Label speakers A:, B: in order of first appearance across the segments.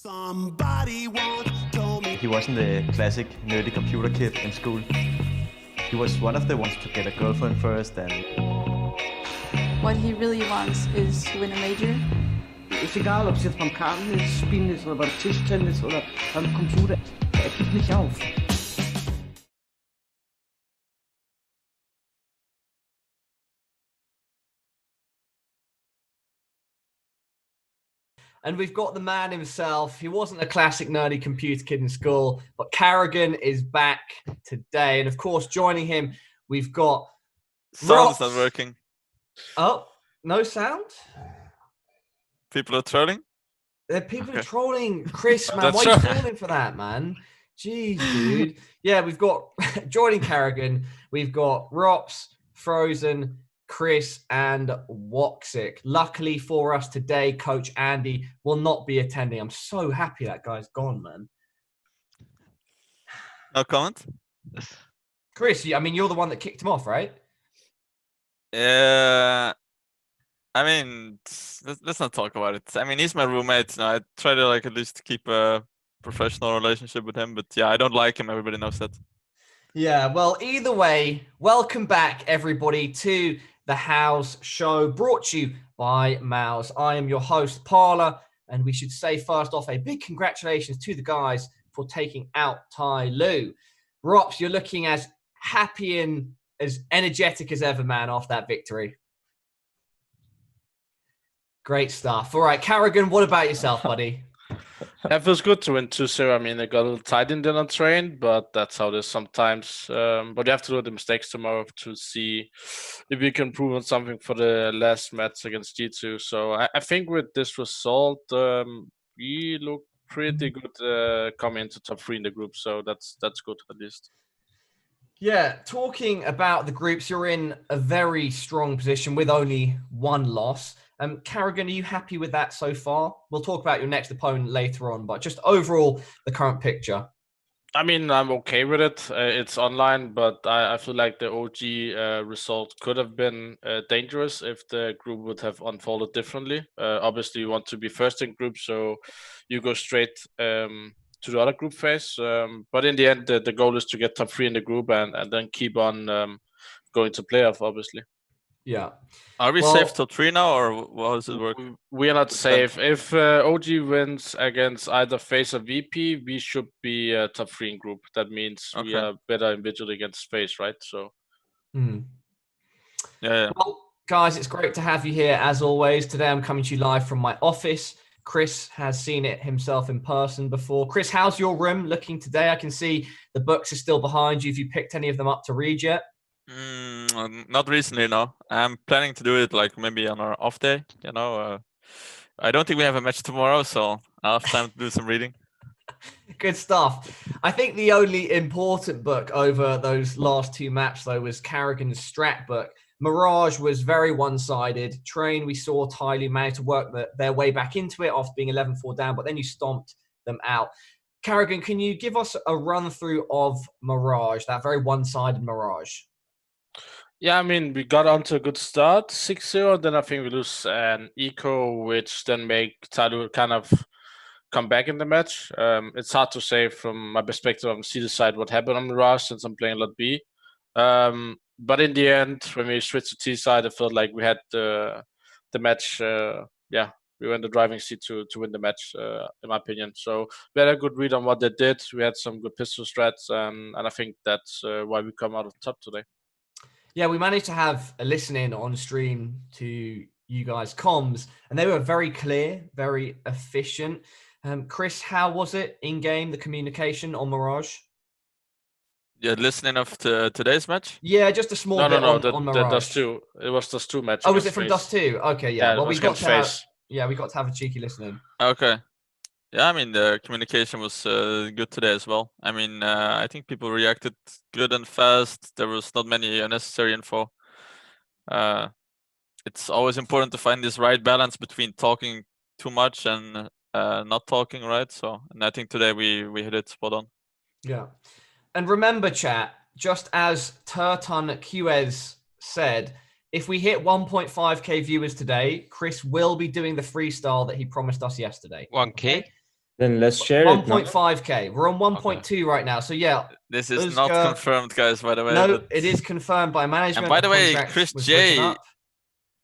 A: Somebody once told me
B: He wasn't the classic nerdy computer kid in school. He was one of the ones to get a girlfriend first and
C: What he really wants is to win a major.
D: Ist egal, ob es jetzt beim Kartenspielen ist oder beim Tischtennis oder beim Computer. Er gibt nicht auf.
E: And we've got the man himself. He wasn't a classic nerdy computer kid in school, but Carrigan is back today. And of course, joining him, we've got
F: Sound's not working.
E: Oh, no sound?
F: People are trolling?
E: People are trolling Chris, man. Why are you trolling for that, man? Jeez, dude. Yeah, we've got, joining Carrigan, we've got Rops, Frozen, Chris, and Woxic. Luckily for us today, Coach Andy will not be attending. I'm so happy that guy's gone, man.
F: No comment?
E: Chris, I mean, you're the one that kicked him off, right?
F: Yeah. I mean, let's not talk about it. I mean, he's my roommate. I try to at least keep a professional relationship with him, but yeah, I don't like him. Everybody knows that. Yeah, well, either way, welcome back, everybody, to the houz show, brought to you by MOUZ. I am your host, Parla, and we should say first off a big congratulations to the guys for taking out Tai Lu. Rops, you're looking as happy and as energetic as ever, man, after that victory. Great stuff. All right, Carrigan, what about yourself, buddy?
G: It feels good to win 2-0. I mean, they got a little tight in the train, but that's how it is sometimes. But you have to do the mistakes tomorrow to see if we can improve on something for the last match against G2. So I think with this result, we look pretty good coming into top 3 in the group. So that's good at least.
E: Yeah, talking about the groups, you're in a very strong position with only one loss. Carrigan, are you happy with that so far? We'll talk about your next opponent later on, but just overall, the current picture.
G: I mean, I'm okay with it. It's online, but I feel like the OG result could have been dangerous if the group would have unfolded differently. Obviously, you want to be first in group, so you go straight to the other group phase. But in the end, the goal is to get top 3 in the group and then keep on going to playoff, obviously.
E: Yeah.
F: Are we safe top 3 now, or how does it work?
G: We are not safe. If OG wins against either FaZe or VP, we should be top 3 in group. That means we are better individually against FaZe, right? So.
F: Yeah.
E: Well, guys, it's great to have you here as always. Today I'm coming to you live from my office. Chris has seen it himself in person before. Chris, how's your room looking today? I can see the books are still behind you. Have you picked any of them up to read yet?
F: Not recently, no. I'm planning to do it maybe on our off day. I don't think we have a match tomorrow, so I'll have time to do some reading.
E: Good stuff. I think the only important book over those last 2 maps, though, was Carrigan's strat book. Mirage was very one-sided. Train, we saw Tai Lu manage to work their way back into it after being 11-4 down, but then you stomped them out. Carrigan, can you give us a run-through of Mirage, that very one-sided Mirage?
G: Yeah, I mean, we got onto a good start, 6-0. Then I think we lose an eco, which then make Tai Lu kind of come back in the match. It's hard to say from my perspective on the side what happened on Mirage since I'm playing a lot B. But in the end, when we switched to T side, I felt like we had the match. We were in the driving seat to win the match, in my opinion. So we had a good read on what they did. We had some good pistol strats, and I think that's why we come out of top today.
E: Yeah, we managed to have a listen-in on stream to you guys' comms, and they were very clear, very efficient. Chris, how was it in-game, the communication on Mirage?
F: Yeah, listening of today's match?
E: Yeah, just a small bit on Mirage.
G: Dust 2. It was Dust 2 match.
E: Oh, was it from Dust 2? Okay, yeah. Well, we got to have a cheeky listen-in.
F: Okay. Yeah, I mean, the communication was good today as well. I mean, I think people reacted good and fast. There was not many unnecessary info. It's always important to find this right balance between talking too much and not talking, right? So, and I think today we hit it spot on.
E: Yeah. And remember, chat, just as Turton QS said, if we hit 1.5k viewers today, Chris will be doing the freestyle that he promised us yesterday.
H: 1k?
A: Then let's share it. No?
E: 1.5k. We're on 1.2 right now. So yeah,
F: This is not confirmed, guys. By the way.
E: no,
F: but...
E: it is confirmed by management.
F: And by the way,
E: contract
F: Chris
E: was written
F: J.
E: up.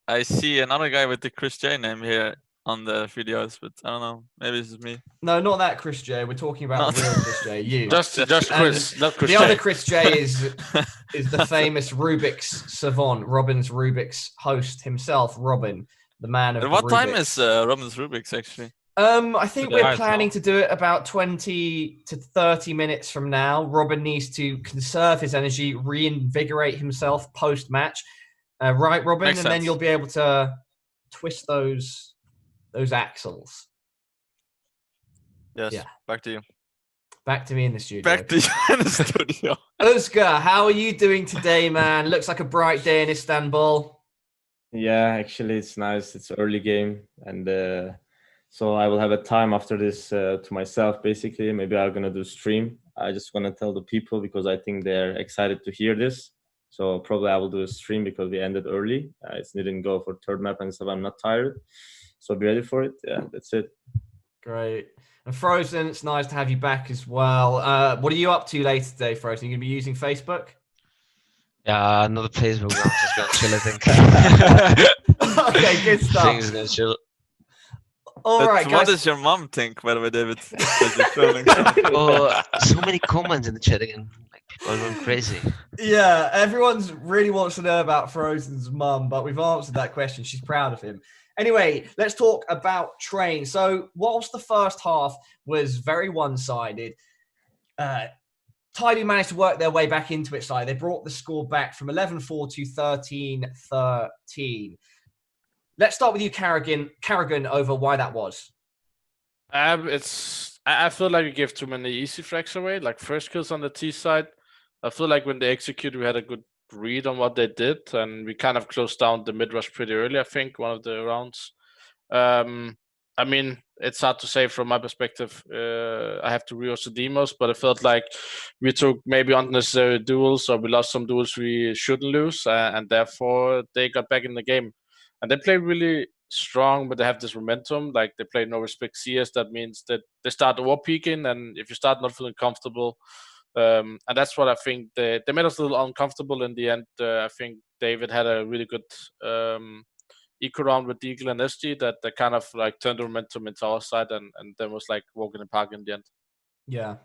F: I see another guy with the Chris J name here on the videos, but I don't know. Maybe this is me.
E: No, not that Chris J. We're talking about the real Chris J. You.
G: Just Chris, not Chris
E: The
G: J.
E: other Chris J is the famous RubikZ savant, Robins RubikZ host himself, Robin, the man of.
F: At
E: the
F: what time
E: Rubik's.
F: is Robins RubikZ actually?
E: I think
F: Today.
E: we're planning to do it about 20 to 30 minutes from now. Robin needs to conserve his energy, reinvigorate himself post-match. Right, Robin?
F: Makes
E: and then
F: sense.
E: you'll be able to twist those axles.
F: Yes.
E: Yeah.
F: Back to you.
E: Back to me in the studio.
F: Back to you in the studio.
E: Uzgur, how are you doing today, man? Looks like a bright day in Istanbul.
A: Yeah, actually, it's nice. It's early game, and so I will have a time after this to myself. Basically, maybe I'm gonna do stream. I just wanna tell the people because I think they're excited to hear this. So probably I will do a stream because we ended early. It didn't go for third map and stuff. I'm not tired, so be ready for it. Yeah, that's it.
E: Great. And Frozen, it's nice to have you back as well. What are you up to later today, Frozen? Are you gonna be using Facebook?
H: Yeah, another Facebook. I'm just gonna chill, I think.
E: Okay, good stuff.
H: Things gonna chill.
E: All right,
F: What
E: guys.
F: does your mom think, by the way, David? That you're filming?
H: Oh, so many comments in the chat again. Like people are going crazy.
E: Yeah, everyone's really wants to know about Frozen's mum, but we've answered that question. She's proud of him. Anyway, let's talk about Train. So, whilst the first half was very one-sided, Tidey managed to work their way back into its side. They brought the score back from 11-4 to 13-13. Let's start with you, Carrigan, over why that was.
G: I feel like we gave too many easy frags away, like first kills on the T side. I feel like when they executed, we had a good read on what they did, and we kind of closed down the mid rush pretty early, I think, one of the rounds. I mean, it's hard to say from my perspective. I have to rewatch the demos, but it felt like we took maybe unnecessary duels, or we lost some duels we shouldn't lose, and therefore they got back in the game. And they played really strong, but they have this momentum. Like they play no respect CS. That means that they start war peaking, and if you start not feeling comfortable, and that's what I think they made us a little uncomfortable in the end. I think David had a really good eco round with Deagle and SG that kind of like turned the momentum into our side, and then was like walking in the park in the end.
E: Yeah.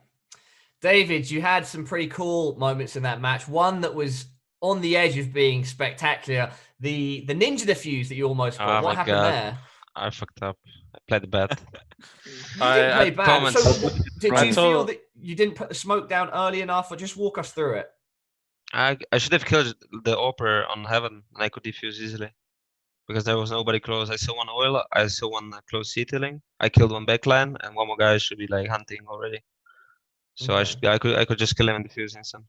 E: David, you had some pretty cool moments in that match. One that was on the edge of being spectacular. The ninja defuse that you almost got. What happened there?
H: I fucked up. I played bad.
E: You didn't play bad. So did you feel that you didn't put the smoke down early enough, or just walk us through it?
H: I should have killed the Opera on Heaven, and I could defuse easily. Because there was nobody close. I saw one oil, I saw one close C-tilling. I killed one backline, and one more guy should be like hunting already. So I could just kill him and defuse instant.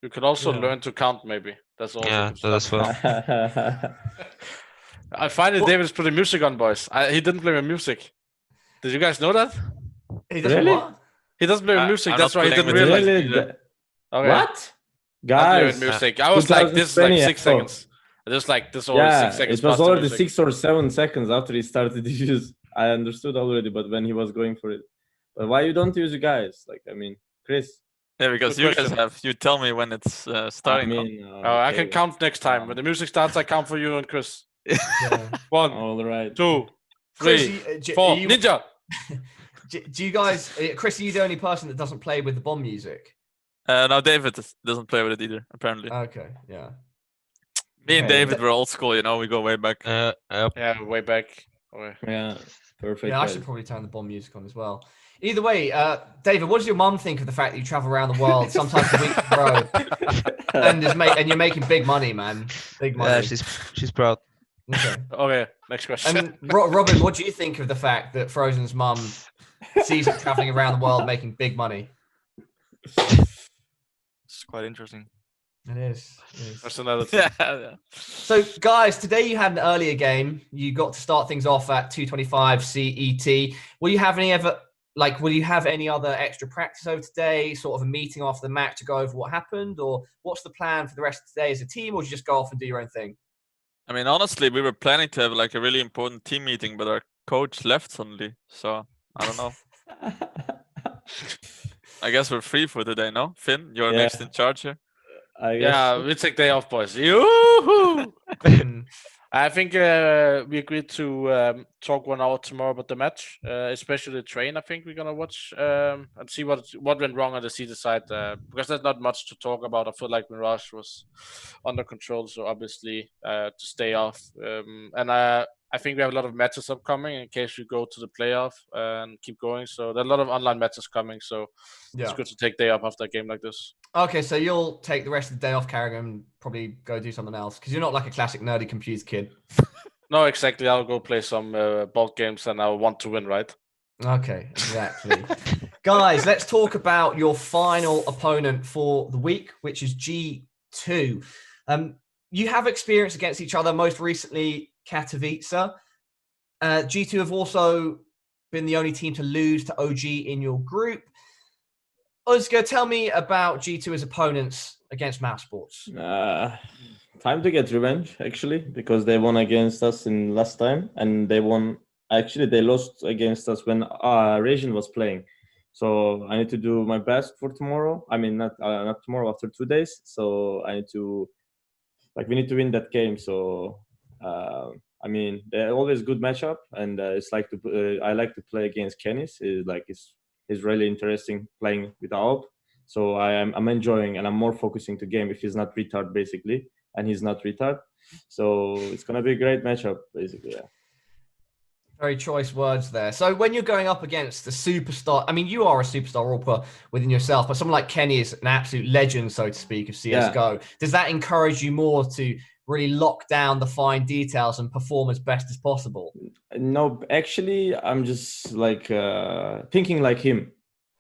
G: You could also learn to count, maybe. That's also
H: that's well.
G: I find that David's putting music on, boys. He didn't play with music. Did you guys know that?
E: He doesn't what?
G: He doesn't play with music. That's why he didn't realize.
A: Really?
G: Okay.
A: What?
G: I
A: Guys,
G: play with music. I was like, this is like 6 seconds. Just like this already 6 seconds.
A: It was already 6 or 7 seconds after he started to use. I understood already, but when he was going for it. But why you don't use it, guys? Like, I mean, Chris.
F: Yeah, because you guys have. You tell me when it's starting.
A: I mean,
G: I can count next time. When the music starts, I count for you and Chris. 1,
A: all right.
G: 2, 3, 4. Ninja.
E: Do you guys, Chris? Are you the only person that doesn't play with the bomb music?
F: No, David doesn't play with it either. Apparently.
E: Okay. Yeah.
F: Me and David were old school. You know, we go way back.
G: Yeah, way back. Okay.
A: Yeah. Perfect.
E: Yeah, I should probably turn the bomb music on as well. Either way, David, what does your mum think of the fact that you travel around the world sometimes a week in a row, and you're making big money, man? Big money.
H: Yeah, she's proud.
G: Okay, next question.
E: And Robin, what do you think of the fact that Frozen's mum sees him traveling around the world making big money?
I: It's quite interesting.
E: It is.
G: That's another thing.
F: Yeah.
E: So, guys, today you had an earlier game. You got to start things off at 2:25 CET. Will you have any other extra practice over today? Sort of a meeting after the match to go over what happened, or what's the plan for the rest of today as a team, or do you just go off and do your own thing?
F: I mean, honestly, we were planning to have like a really important team meeting, but our coach left suddenly. So I don't know. I guess we're free for today, no? Finn, you're
A: Yeah.
F: next in charge here.
A: I guess.
G: Yeah, we take day off, boys. Yoo-hoo! I think we agreed to talk 1 hour tomorrow about the match, especially the train. I think we're gonna watch and see what went wrong on the Caesar side, because there's not much to talk about. I feel like Mirage was under control, so obviously to stay off. And I think we have a lot of matches upcoming in case we go to the playoff and keep going. So there are a lot of online matches coming. So it's good to take day off after a game like this.
E: Okay, so you'll take the rest of the day off, Carrigan, and probably go do something else because you're not like a classic nerdy computer kid.
G: No, exactly. I'll go play some board games and I'll want to win, right?
E: Okay, exactly. Guys, let's talk about your final opponent for the week, which is G2. You have experience against each other, most recently Katowice. G2 have also been the only team to lose to OG in your group. Oscar, tell me about G2 as opponents against mousesports.
A: Time to get revenge, actually, because they won against us in last time, and they won. Actually, they lost against us when Rajin was playing. So I need to do my best for tomorrow. I mean, not tomorrow, after 2 days. So I need to, we need to win that game. So I mean, they're always good matchup, and it's like I like to play against Kennis. It's really interesting playing with Alp. So I'm enjoying, and I'm more focusing to game if he's not retard, basically, and he's not retard. So it's gonna be a great matchup, basically. Yeah.
E: Very choice words there. So when you're going up against a superstar, I mean, you are a superstar AWPer within yourself, but someone like Kenny is an absolute legend, so to speak, of CSGO. Yeah. Does that encourage you more to really lock down the fine details and perform as best as possible?
A: No, actually, I'm just thinking like him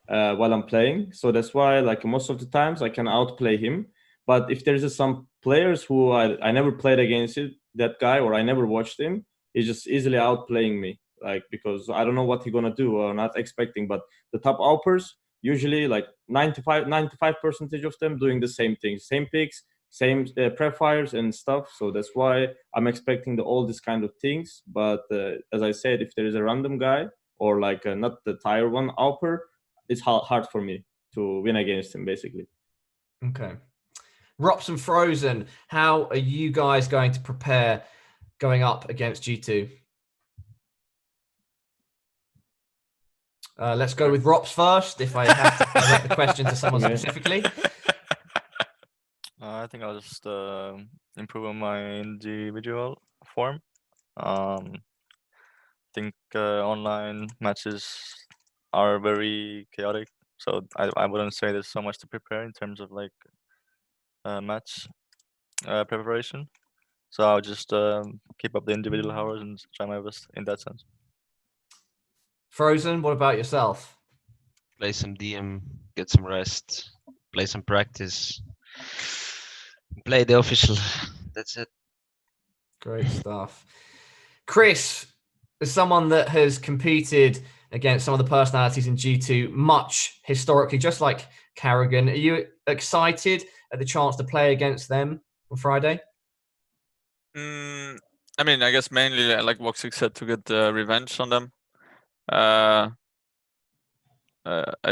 A: while I'm playing. So that's why, most of the times, I can outplay him. But if there's some players who I never played against that guy, or I never watched him, he's just easily outplaying me, because I don't know what he's gonna do, or not expecting. But the top AWPers, usually 95% of them doing the same thing, same picks, same prep fires and stuff. So that's why I'm expecting all these kind of things. But as I said, if there is a random guy or not the tier 1 AWPer, it's hard for me to win against him, basically.
E: Okay. Rops and Frozen, how are you guys going to prepare going up against G2? Let's go with Rops first, if I have to direct the question to someone specifically.
I: I think I'll just improve on my individual form. I think online matches are very chaotic, so I wouldn't say there's so much to prepare in terms of match preparation. So I'll just keep up the individual hours and try my best in that sense.
E: Frozen, what about yourself?
H: Play some DM, get some rest, play some practice, play the official. That's it.
E: Great stuff. Chris, as someone that has competed against some of the personalities in G2 much historically, just like Carrigan, are you excited at the chance to play against them on Friday?
F: I mean, I guess mainly, like Voxic said, to get revenge on them. I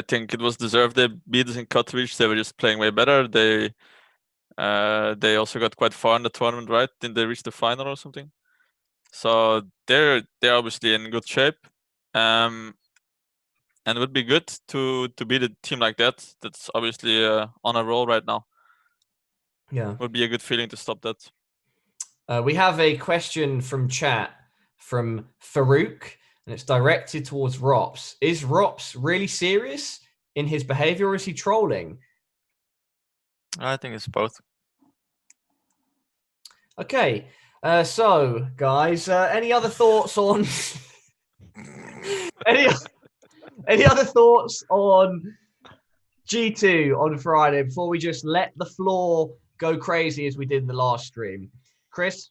F: think it was deserved. They beat us in Katowice. They were just playing way better. They also got quite far in the tournament, right? Didn't they reach the final or something? So they're obviously in good shape. And it would be good to beat a team like that. That's obviously on a roll right now.
E: Yeah,
F: would be a good feeling to stop that.
E: We have a question from chat from Farouk, and it's directed towards Rops. Is Rops really serious in his behavior, or is he trolling?
I: I think it's both.
E: Okay, so guys, any other thoughts on any other thoughts on G2 on Friday before we just let the floor go crazy as we did in the last stream? Chris?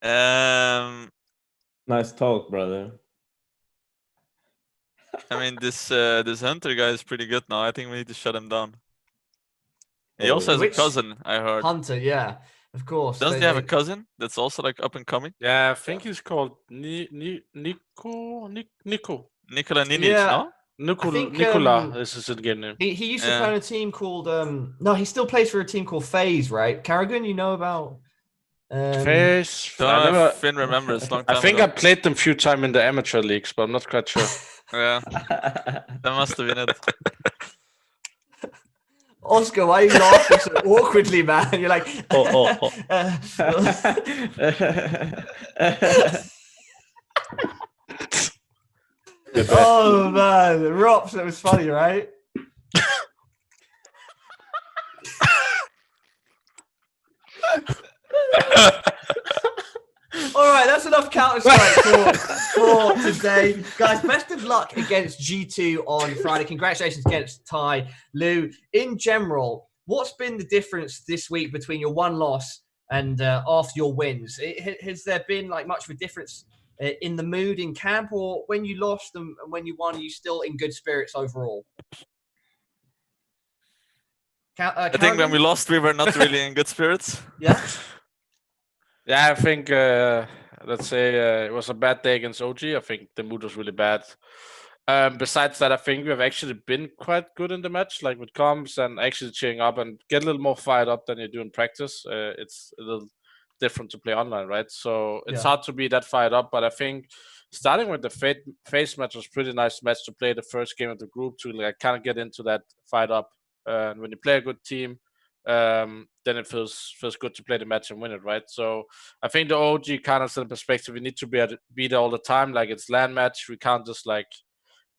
A: Nice talk, brother.
F: I mean, this Hunter guy is pretty good now. I think we need to shut him down. He also has a cousin, I heard.
E: Hunter, yeah. Of course.
F: Doesn't he have a cousin that's also like up and coming?
G: Yeah, I think he's called Nico.
F: Nikola Ninic,
E: Yeah.
F: no?
G: Nikola is his in-game name.
E: He used to play on a team called no, he still plays for a team called FaZe, right? Carrigan, you know about
G: FaZe.
F: Don't know if Finn remembers. Long time
G: I think
F: ago.
G: I played them a few times in the amateur leagues, but I'm not quite sure.
F: Yeah, that must have been it.
E: Oscar, why are you laughing so awkwardly, man? You're like,
A: Oh.
E: Oh man, Rops, that was funny, right? All right, that's enough Counter-Strike for today. Guys, best of luck against G2 on Friday. Congratulations against Ty. Lou, in general, what's been the difference this week between your one loss and after your wins? Has there been like much of a difference in the mood in camp, or when you lost and when you won, are you still in good spirits overall?
F: I think when we lost, we were not really in good spirits.
E: Yeah.
G: Yeah, I think, let's say it was a bad day against OG. I think the mood was really bad. Besides that, I think we've actually been quite good in the match, like with comms and actually cheering up and get a little more fired up than you do in practice. It's a little different to play online, right? So it's hard to be that fired up, but I think starting with the FaZe match was pretty nice match to play the first game of the group to like kind of get into that fired up. And when you play a good team, then it feels good to play the match and win it, right? So I think the OG kind of set a perspective. We need to be there all the time, like it's LAN match. We can't just like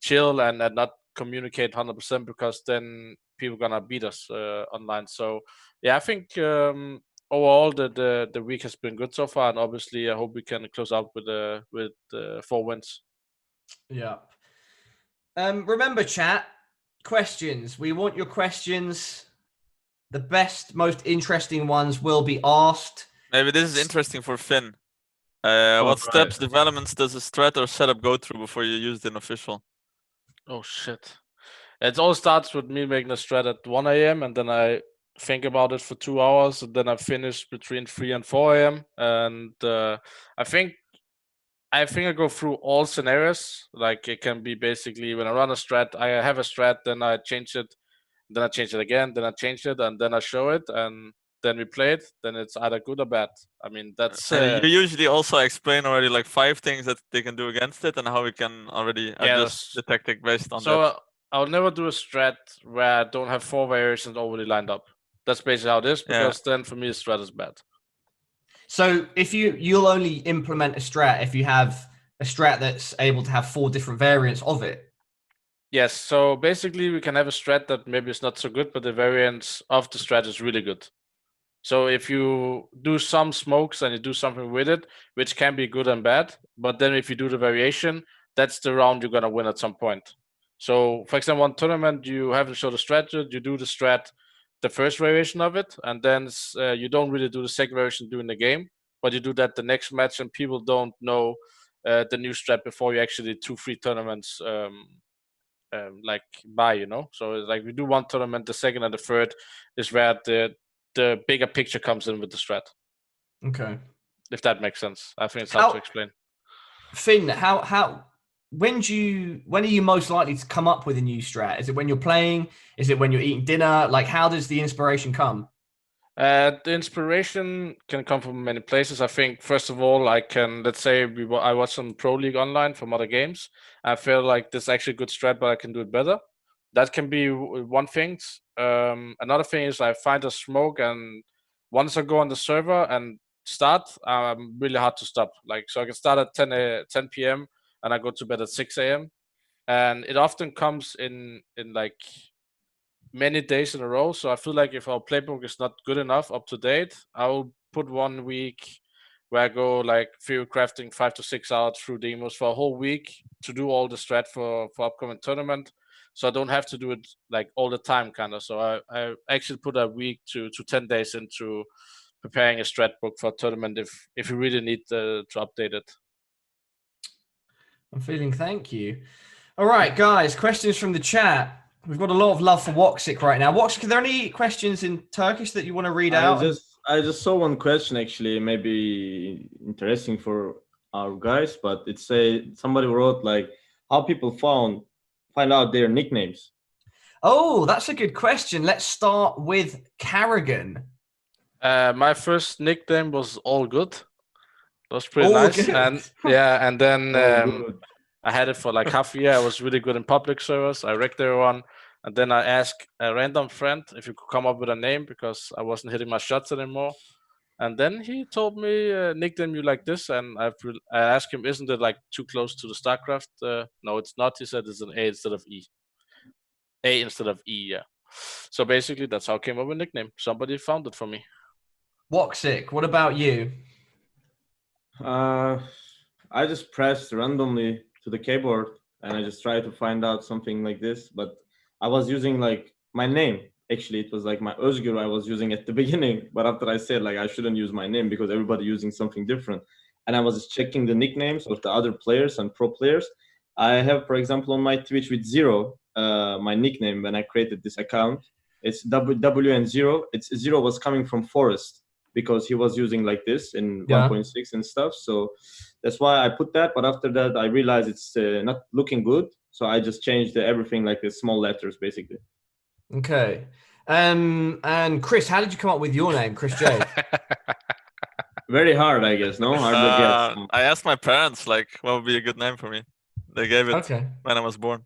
G: chill and not communicate 100% because then people gonna beat us online. So yeah, I think overall the week has been good so far, and obviously I hope we can close out with 4 wins.
E: Yeah. Remember, chat, questions. We want your questions. The best, most interesting ones will be asked.
F: Maybe this is interesting for Finn. What steps, developments does a strat or setup go through before you use it in official?
G: Oh shit! It all starts with me making a strat at 1 a.m. and then I think about it for 2 hours, and then I finish between 3 and 4 a.m. And I think I go through all scenarios. Like it can be basically when I run a strat, I have a strat, then I change it. Then I change it again, then I change it, and then I show it, and then we play it. Then it's either good or bad. I mean, that's...
F: You usually also explain already like 5 things that they can do against it and how we can already adjust the tactic based on that.
G: So I'll never do a strat where I don't have 4 variations already lined up. That's basically how it is, because then for me, the strat is bad.
E: So if you'll only implement a strat if you have a strat that's able to have 4 different variants of it.
G: Yes, so basically we can have a strat that maybe is not so good, but the variance of the strat is really good. So if you do some smokes and you do something with it, which can be good and bad, but then if you do the variation, that's the round you're going to win at some point. So for example, one tournament, you haven't showed a strat, you do the strat, the first variation of it, and then you don't really do the second variation during the game, but you do that the next match, and people don't know the new strat before you actually 2-3 tournaments like buy, you know. So it's like we do one tournament, the second and the third is where the bigger picture comes in with the strat.
E: Okay,
G: if that makes sense. I think it's hard to explain.
E: Finn, when are you most likely to come up with a new strat? Is it when you're playing? Is it when you're eating dinner? Like, how does the inspiration come?
G: The inspiration can come from many places. I think, first of all, I can, let's say I watch some Pro League online from other games. I feel like this is actually a good strat, but I can do it better. That can be one thing. Another thing is I find a smoke, and once I go on the server and start, I'm really hard to stop. Like, so I can start at 10 p.m. and I go to bed at 6 a.m. And it often comes in like many days in a row. So I feel like if our playbook is not good enough, up to date, I will put 1 week where I go like theory crafting 5 to 6 hours through demos for a whole week to do all the strat for upcoming tournament. So I don't have to do it like all the time, kind of. So I actually put a week to 10 days into preparing a strat book for a tournament if you really need to update it.
E: I'm feeling thank you. All right, guys, questions from the chat. We've got a lot of love for Woxic right now. Woxic, are there any questions in Turkish that you want to read out?
A: I just saw one question actually, maybe interesting for our guys, but it say somebody wrote like how people find out their nicknames.
E: Oh, that's a good question. Let's start with Carrigan.
G: My first nickname was All Good. That was pretty
E: All
G: nice.
E: Good.
G: And then
A: Good.
G: I had it for like half a year. I was really good in public servers. I wrecked everyone. And then I asked a random friend if he could come up with a name because I wasn't hitting my shots anymore. And then he told me, nickname you like this. And I asked him, isn't it like too close to the StarCraft? No, it's not. He said it's an A instead of E. A instead of E, yeah. So basically, that's how I came up with a nickname. Somebody found it for me.
E: Woxic, what about you?
A: I just pressed randomly to the keyboard and I just tried to find out something like this. But I was using like my name. Actually, it was like my Özgür I was using at the beginning. But after I said like I shouldn't use my name because everybody using something different. And I was just checking the nicknames of the other players and pro players. I have, for example, on my Twitch with Zero, my nickname when I created this account. It's WN0. It's Zero was coming from Forest because he was using like this in 1.6 and stuff. So that's why I put that. But after that, I realized it's not looking good. So I just changed everything like the small letters, basically.
E: Okay. And Chris, how did you come up with your name, Chris J?
A: Very hard, I guess. No, hard to guess.
F: I asked my parents like what would be a good name for me. They gave it when I was born.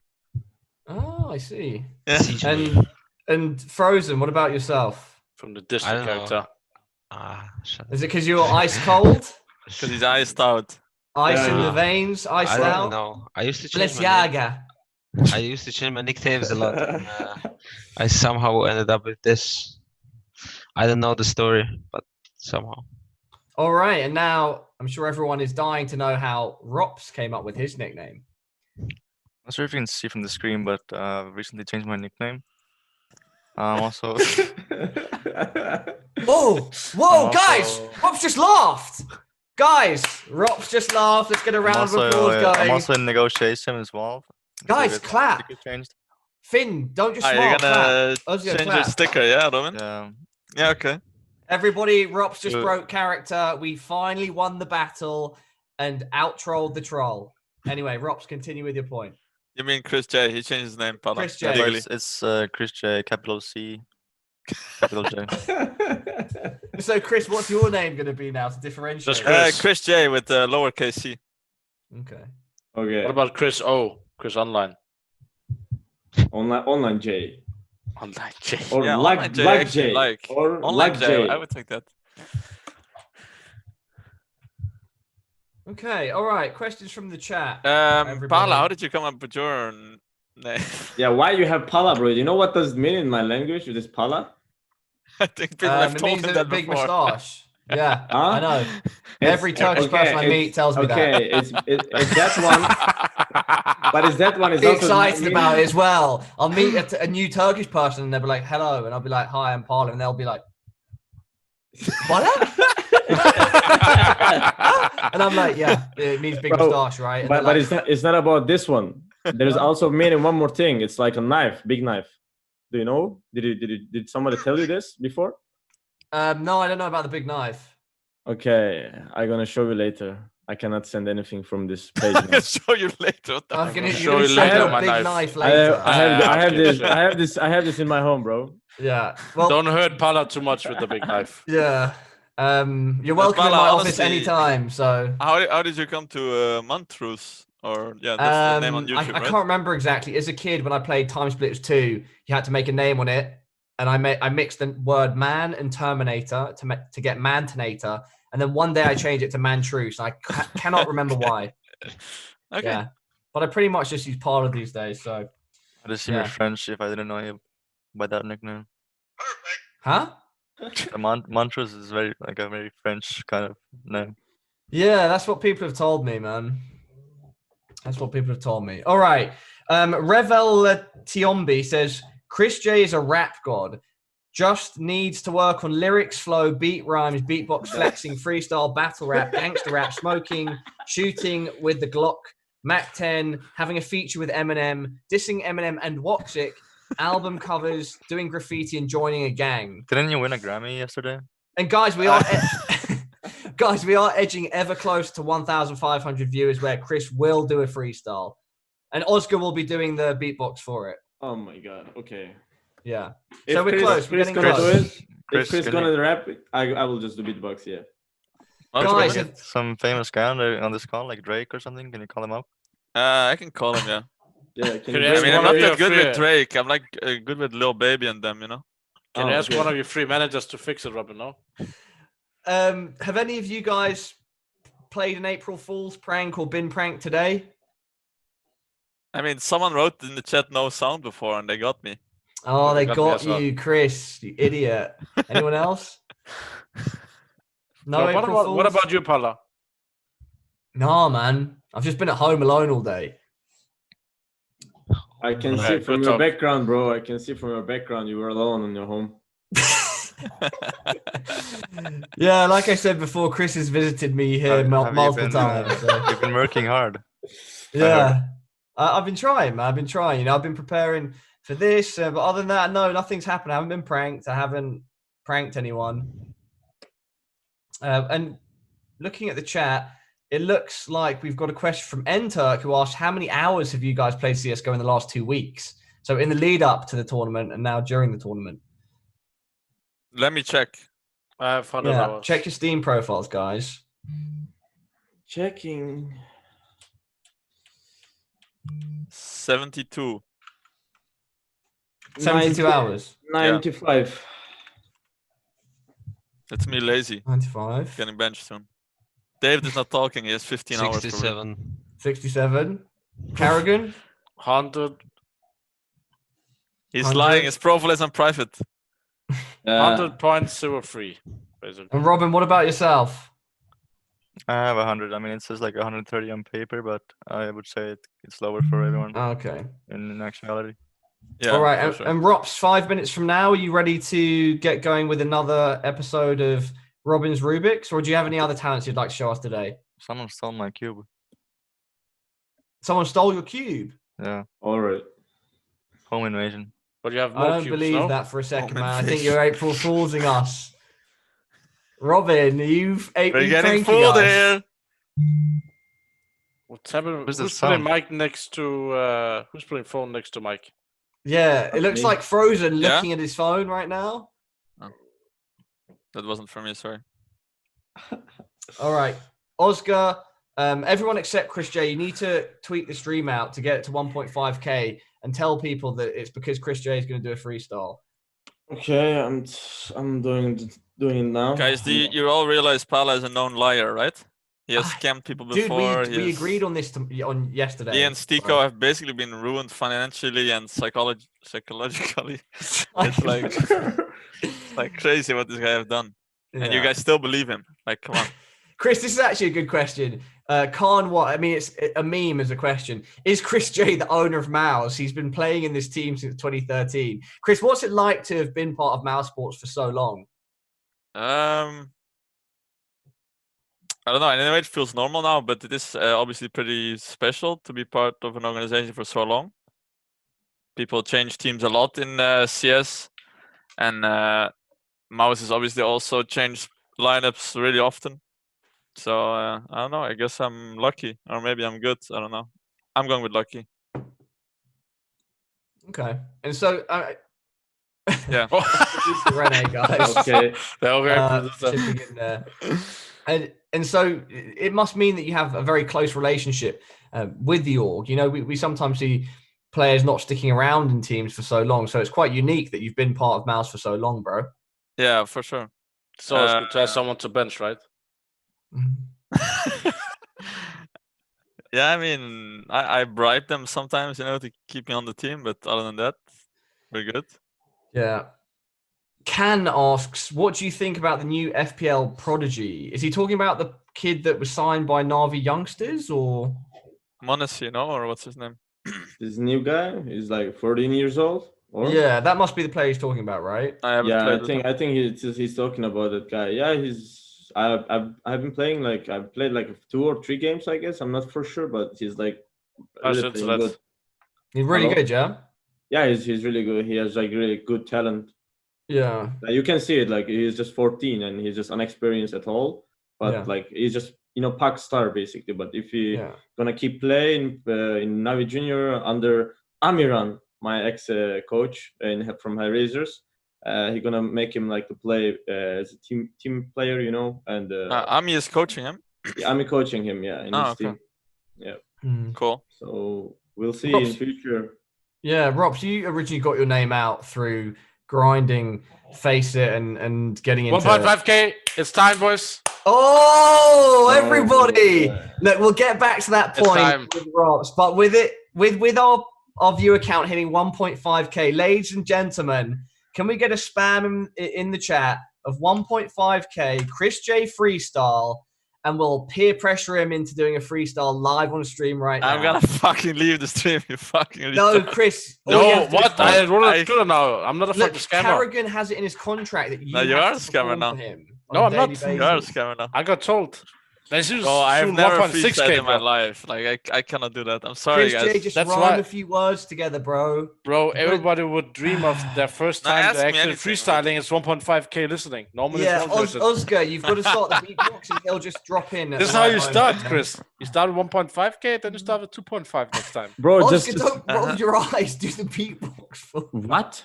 E: Oh, I see.
F: Yeah.
E: And Frozen, what about yourself?
G: From the district character.
E: Is it because you're ice cold?
F: Because he's iced out.
E: Ice in the veins, iced out?
H: I don't know. I used to change my name. I used to change my nicknames a lot. And, I somehow ended up with this. I don't know the story, but somehow.
E: All right, and now I'm sure everyone is dying to know how Rops came up with his nickname.
I: I'm not sure if you can see from the screen, but recently changed my nickname. Also.
E: Whoa, guys! Rops just laughed. Guys, Rops just laughed. Let's get a round of applause, guys.
I: I'm also in negotiation as well.
E: Guys, clap. Finn, don't just smile.
F: You're gonna change your sticker, yeah, Robin? Yeah, okay.
E: Everybody, Rops just broke character. We finally won the battle and out-trolled the troll. Anyway, Rops, continue with your point.
F: You mean Chris J? He changed his name, Pala.
E: Chris J.
I: It's Chris J, capital C, capital J.
E: So, Chris, what's your name going to be now to differentiate?
F: Chris J with the lowercase c.
E: Okay.
G: What about Chris O? Chris Online.
A: Online J.
G: Online J.
A: Or
F: yeah,
A: like J. Or
F: online
A: like
F: J.
A: J.
F: I would take that.
E: Okay, all right. Questions from the chat.
F: Pala, how did you come up with your name?
A: Yeah, why you have Pala, bro? You know what does it mean in my language? It is Pala?
F: I think people have
E: it
F: told
E: means
F: me
E: a
F: that
E: big
F: before.
E: moustache. Yeah, I know. Every Turkish person I meet tells me that.
A: Okay, it's that one. But is that one is
E: Be
A: also
E: excited about it as well. I'll meet a new Turkish person and they'll be like, hello. And I'll be like, hi, I'm Pala. And they'll be like, Pala? And I'm like, yeah, it means big moustache, right? And
A: But
E: like,
A: it's not about this one. There's also meaning one more thing. It's like a knife, big knife. Do you know? Did somebody tell you this before?
E: no, I don't know about the big knife.
A: Okay, I'm gonna show you later. I cannot send anything from this page.
F: I'm gonna show you later.
E: I'm gonna
G: show you
E: show
G: later
E: you a
G: my
E: big
G: knife.
E: knife later.
A: I have this in my home, bro.
E: Yeah. Well,
G: don't hurt Pala too much with the big knife.
E: Yeah. You're welcome in my office anytime. So
F: how did you come to Montrose? Or yeah, that's the name on YouTube,
E: I can't remember exactly. As a kid, when I played Time Splitters 2, you had to make a name on it, and I mixed the word man and Terminator to get Mantinator, and then one day I changed it to Mantruce. I cannot remember why.
F: Okay.
E: Yeah, but I pretty much just use Parler these days. So
I: I'd assume you're French if I didn't know you by that nickname.
E: Huh?
I: Montrose is a very French kind of name.
E: Yeah, that's what people have told me, man. That's what people have told me. All right. Revel Tiombi says, Chris J is a rap god. Just needs to work on lyrics, flow, beat rhymes, beatbox, flexing, freestyle, battle rap, gangster rap, smoking, shooting with the Glock, Mac 10, having a feature with Eminem, dissing Eminem and Woxic, album covers, doing graffiti and joining a gang.
I: Didn't you win a Grammy yesterday?
E: And guys, we are guys, we are edging ever closer to 1,500 viewers, where Chris will do a freestyle, and Oscar will be doing the beatbox for it.
A: Oh my god. Okay.
E: Yeah.
A: If
E: So we're
A: Chris,
E: close. We're
A: Chris
E: getting
A: gonna
E: close.
A: do it.
I: Chris,
A: If Chris
I: can
A: gonna
I: you-
A: rap, I will just do beatbox. Yeah.
E: Guys,
I: Can you get some famous guy on this call, like Drake or something? Can you call him up?
F: I can call him, yeah.
A: Yeah.
G: Can you
F: I
G: ask
F: mean,
G: one
F: I'm not
G: of your
F: that good
G: free-
F: with Drake. I'm like good with Lil Baby and them, you know.
G: Can you ask
A: okay.
G: one of your free managers to fix it, Robin? No.
E: have any of you guys played an April Fool's prank or been pranked today?
F: I mean, someone wrote in the chat no sound before, and they got me.
E: Oh, they
G: got me
E: got
G: as well.
E: you, Chris, you idiot. Anyone else? No,
G: But
E: April Fools?
G: what about you, Paula?
E: Nah, man. I've just been at home alone all day.
A: I can
G: Okay,
A: see from
G: good
A: your
G: talk.
A: background, bro. I can see from your background you were alone in your home.
E: Yeah, like I said before, Chris has visited me here
I: Have you
E: multiple
I: been,
E: times. So.
I: You've been working hard.
E: Yeah, I've been trying, man. I've been trying. You know, I've been preparing for this, but other than that, no, nothing's happened. I haven't been pranked. I haven't pranked anyone. And looking at the chat, it looks like we've got a question from Enturk, who asked, how many hours have you guys played CSGO in the last 2 weeks? So in the lead up to the tournament and now during the tournament.
F: Let me check.
G: I have 100
E: Yeah,
G: hours.
E: check your Steam profiles, guys.
A: Checking.
F: 72.
E: 72 hours.
A: 95.
F: That's me lazy.
E: 95.
F: Getting benched soon. David is not talking. He has 15 hours.
H: 67.
E: 67. Carrigan?
G: 100.
F: He's
E: 100.
F: lying. His profile is on private.
G: 100.03, basically.
E: And Robin, what about yourself?
I: I have 100. I mean, it says like 130 on paper, but I would say it's lower for everyone
E: Okay.
I: in actuality.
F: Yeah.
E: All right.
F: for
E: And,
F: sure.
E: and Rops, 5 minutes from now, are you ready to get going with another episode of Robins RubikZ? Or do you have any other talents you'd like to show us today?
I: Someone stole my cube.
E: Someone stole your cube.
I: Yeah,
A: All right.
I: home invasion.
G: But you have no
E: I don't
G: cubes,
E: believe
G: no?
E: that for a second,
F: Oh,
E: man. I
F: man.
E: think you're April Foolsing us. Robin,
F: We're getting fooled here.
G: What's happening?
I: Where's
G: Who's
I: the
G: putting
I: sound?
G: Mike next to who's putting phone next to Mike?
E: Yeah, it looks
A: Me.
E: like Frozen
F: Yeah?
E: looking at his phone right now.
F: That wasn't for me. Sorry.
E: All right, Oscar. Everyone except Chris J, you need to tweet the stream out to get it to 1.5k and tell people that it's because Chris J is going to do a freestyle.
A: Okay, I'm doing it now.
F: Guys, you all realize Pala is a known liar, right? He has
E: Ah,
F: scammed people
E: Dude,
F: before.
E: we agreed on this on yesterday.
F: He and Stiko have basically been ruined financially and psychologically. It's like crazy what this guy have done. And you
E: Yeah.
F: guys still believe him. Like, come on.
E: Chris, this is actually a good question. Khan, what? I mean, it's a meme as a question. Is Chris J the owner of MOUZ? He's been playing in this team since 2013. Chris, what's it like to have been part of mousesports for so long?
F: I don't know. In a way, it feels normal now, but it is obviously pretty special to be part of an organization for so long. People change teams a lot in CS, and MOUZ has obviously also changed lineups really often. So I don't know. I guess I'm lucky, or maybe I'm good. I don't know. I'm going with lucky.
E: Okay. And so,
F: Yeah.
E: Rene, guys.
A: Okay.
E: Chipping in there. And so it must mean that you have a very close relationship with the org. You know, we sometimes see players not sticking around in teams for so long. So it's quite unique that you've been part of MOUZ for so long, bro.
F: Yeah, for sure.
G: It's always good to have someone to bench, right?
F: Yeah, I mean, I bribe them sometimes, you know, to keep me on the team. But other than that, we're good.
E: Yeah. Can asks, what do you think about the new FPL prodigy? Is he talking about the kid that was signed by Navi Youngsters or?
F: Monas, you know, or what's his name?
A: This new guy is like 14 years old. Or?
E: Yeah, that must be the player he's talking about, right?
F: I haven't
A: Yeah,
F: played
A: I think he's talking about that guy. Yeah, I've been playing, like I've played like 2 or 3 games, I guess. I'm not for sure, but he's like really playing good.
E: He's really good, yeah.
A: Yeah, he's really good. He has like really good talent.
E: Yeah.
A: You can see it, like he's just 14 and he's just unexperienced at all. But like he's just pack star basically. But if he gonna keep playing in Navi Junior under Amiran, my ex coach from High Razors, he's gonna make him like to play as a team player, and
F: Ami is coaching him.
A: Yeah, I'm coaching him, in his team. Yeah.
F: Cool.
A: So we'll see in future.
E: Yeah, Robs, you originally got your name out through grinding, Face It, and getting into
G: 1.5k. It's time, boys.
E: Oh, everybody! Look, we'll get back to that point with Robs, but with our viewer count hitting 1.5k, ladies and gentlemen, can we get a spam in the chat of 1.5k Chris J freestyle? And we'll peer pressure him into doing a freestyle live on stream right now.
F: I'm gonna fucking leave the stream, you fucking
E: No, Chris.
G: No, what? I now. I'm not a fucking scammer.
E: Carrigan has it in his contract that you
F: are a scammer now.
G: No, I'm not.
F: You are a scammer now.
G: I got told.
F: I've never freestyled in my life. Like I cannot do that. I'm sorry,
E: Chris
F: guys.
E: J, just rhyme a few words together, bro.
G: Bro, everybody would dream of their first time they're actually freestyling. It's 1.5k listening. Normally,
E: Oscar, you've got to start the beatbox and he'll just drop in.
G: This is how you start, Chris. You start with 1.5k, then you start with 2.5 next time.
A: Bro,
E: Oscar, don't roll your eyes. Do the beatbox.
A: What?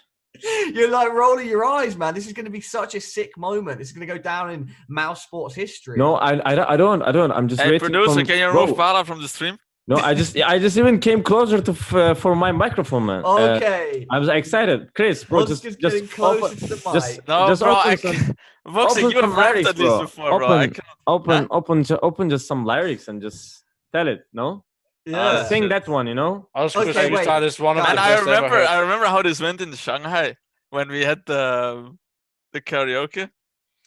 E: You're like rolling your eyes, man. This is going to be such a sick moment. This is going to go down in mousesports history.
A: No, I don't. I'm just waiting.
F: Producer, can you remove Farah from the stream?
A: No, I just even came closer to for my microphone, man.
E: Okay.
A: I was excited, Chris, bro. Just
E: getting closer to the mic.
F: Boxing, you have rapped at least before, bro.
A: Open just some lyrics and just tell it. No.
E: Yeah,
A: sing that one,
G: I
F: remember how this went in Shanghai when we had the karaoke.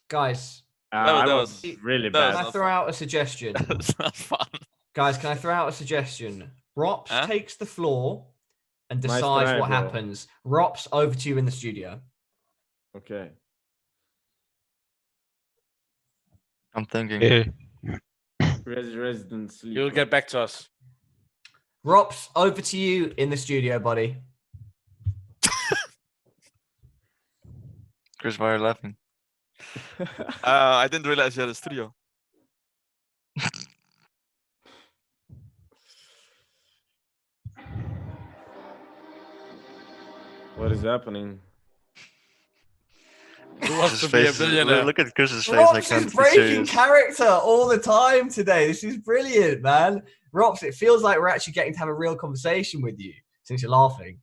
E: Guys,
A: that was really bad.
E: Can I throw out a suggestion?
F: It's not fun.
E: Guys, can I throw out a suggestion? Rops takes the floor and decides what happens. Rops, over to you in the studio.
A: Okay.
I: I'm thinking.
A: Resident sleep.
G: You'll get back to us.
E: Rops, over to you in the studio, buddy.
I: Chris, why are you laughing?
F: I didn't realize you had a studio.
A: What is happening?
G: Who wants to be a billionaire?
I: Look at Chris's face.
E: Rops is breaking character all the time today. This is brilliant, man. Rops, it feels like we're actually getting to have a real conversation with you since you're laughing.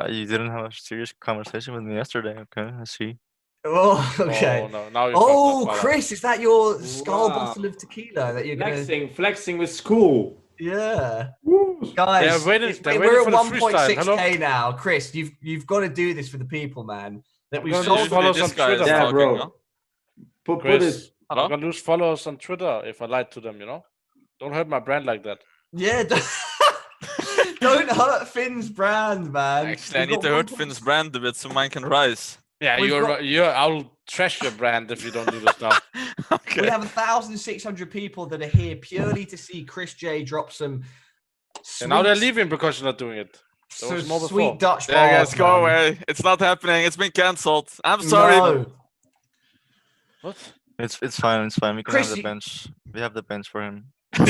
I: You didn't have a serious conversation with me yesterday. Okay, I see.
E: Oh, okay.
G: Oh, no. Now you're
E: Chris, is that your skull bottle of tequila that you're
A: flexing with school?
E: Yeah.
A: Woo.
E: Guys,
G: we're
E: at
G: at 1.6k
E: now. Chris, you've got to do this for the people, man. That we've
G: sold
E: followers
G: on Twitter.
A: Yeah, bro.
G: Chris, I'm gonna lose followers on Twitter if I lied to them, Don't hurt my brand like that.
E: Yeah, don't hurt Finn's brand, man.
F: Actually, I need to hurt Finn's brand a bit so mine can rise.
G: Yeah, I'll trash your brand if you don't do this now.
F: Okay.
E: We have 1,600 people that are here purely to see Chris J drop some.
G: And now they're leaving because you're not doing it.
E: So sweet Dutch bars,
F: guys, go away. It's not happening. It's been cancelled. I'm sorry.
E: No.
G: What?
I: It's fine. It's fine. We can
E: Chris,
I: have the bench. We have the bench for him.
G: All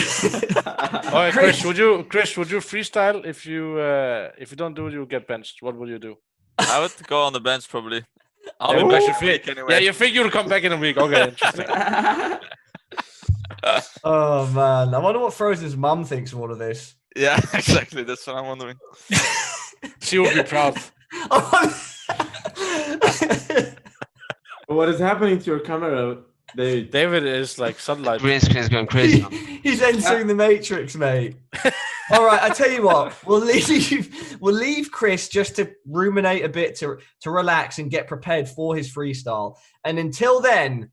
G: right, Chris, would you freestyle if you don't do it, you'll get benched? What will you do?
F: I would go on the bench probably.
G: I'll be back anyway. Yeah, you think you'll come back in a week? Okay, interesting.
E: Oh man, I wonder what Frozen's mum thinks of all of this.
F: Yeah, exactly. That's what I'm wondering.
G: She will be proud.
A: What is happening to your camera, David?
G: David is like sunlight.
H: Green screen's going crazy.
E: He's entering the Matrix, mate. All right, I tell you what, we'll leave Chris just to ruminate a bit, to relax and get prepared for his freestyle. And until then,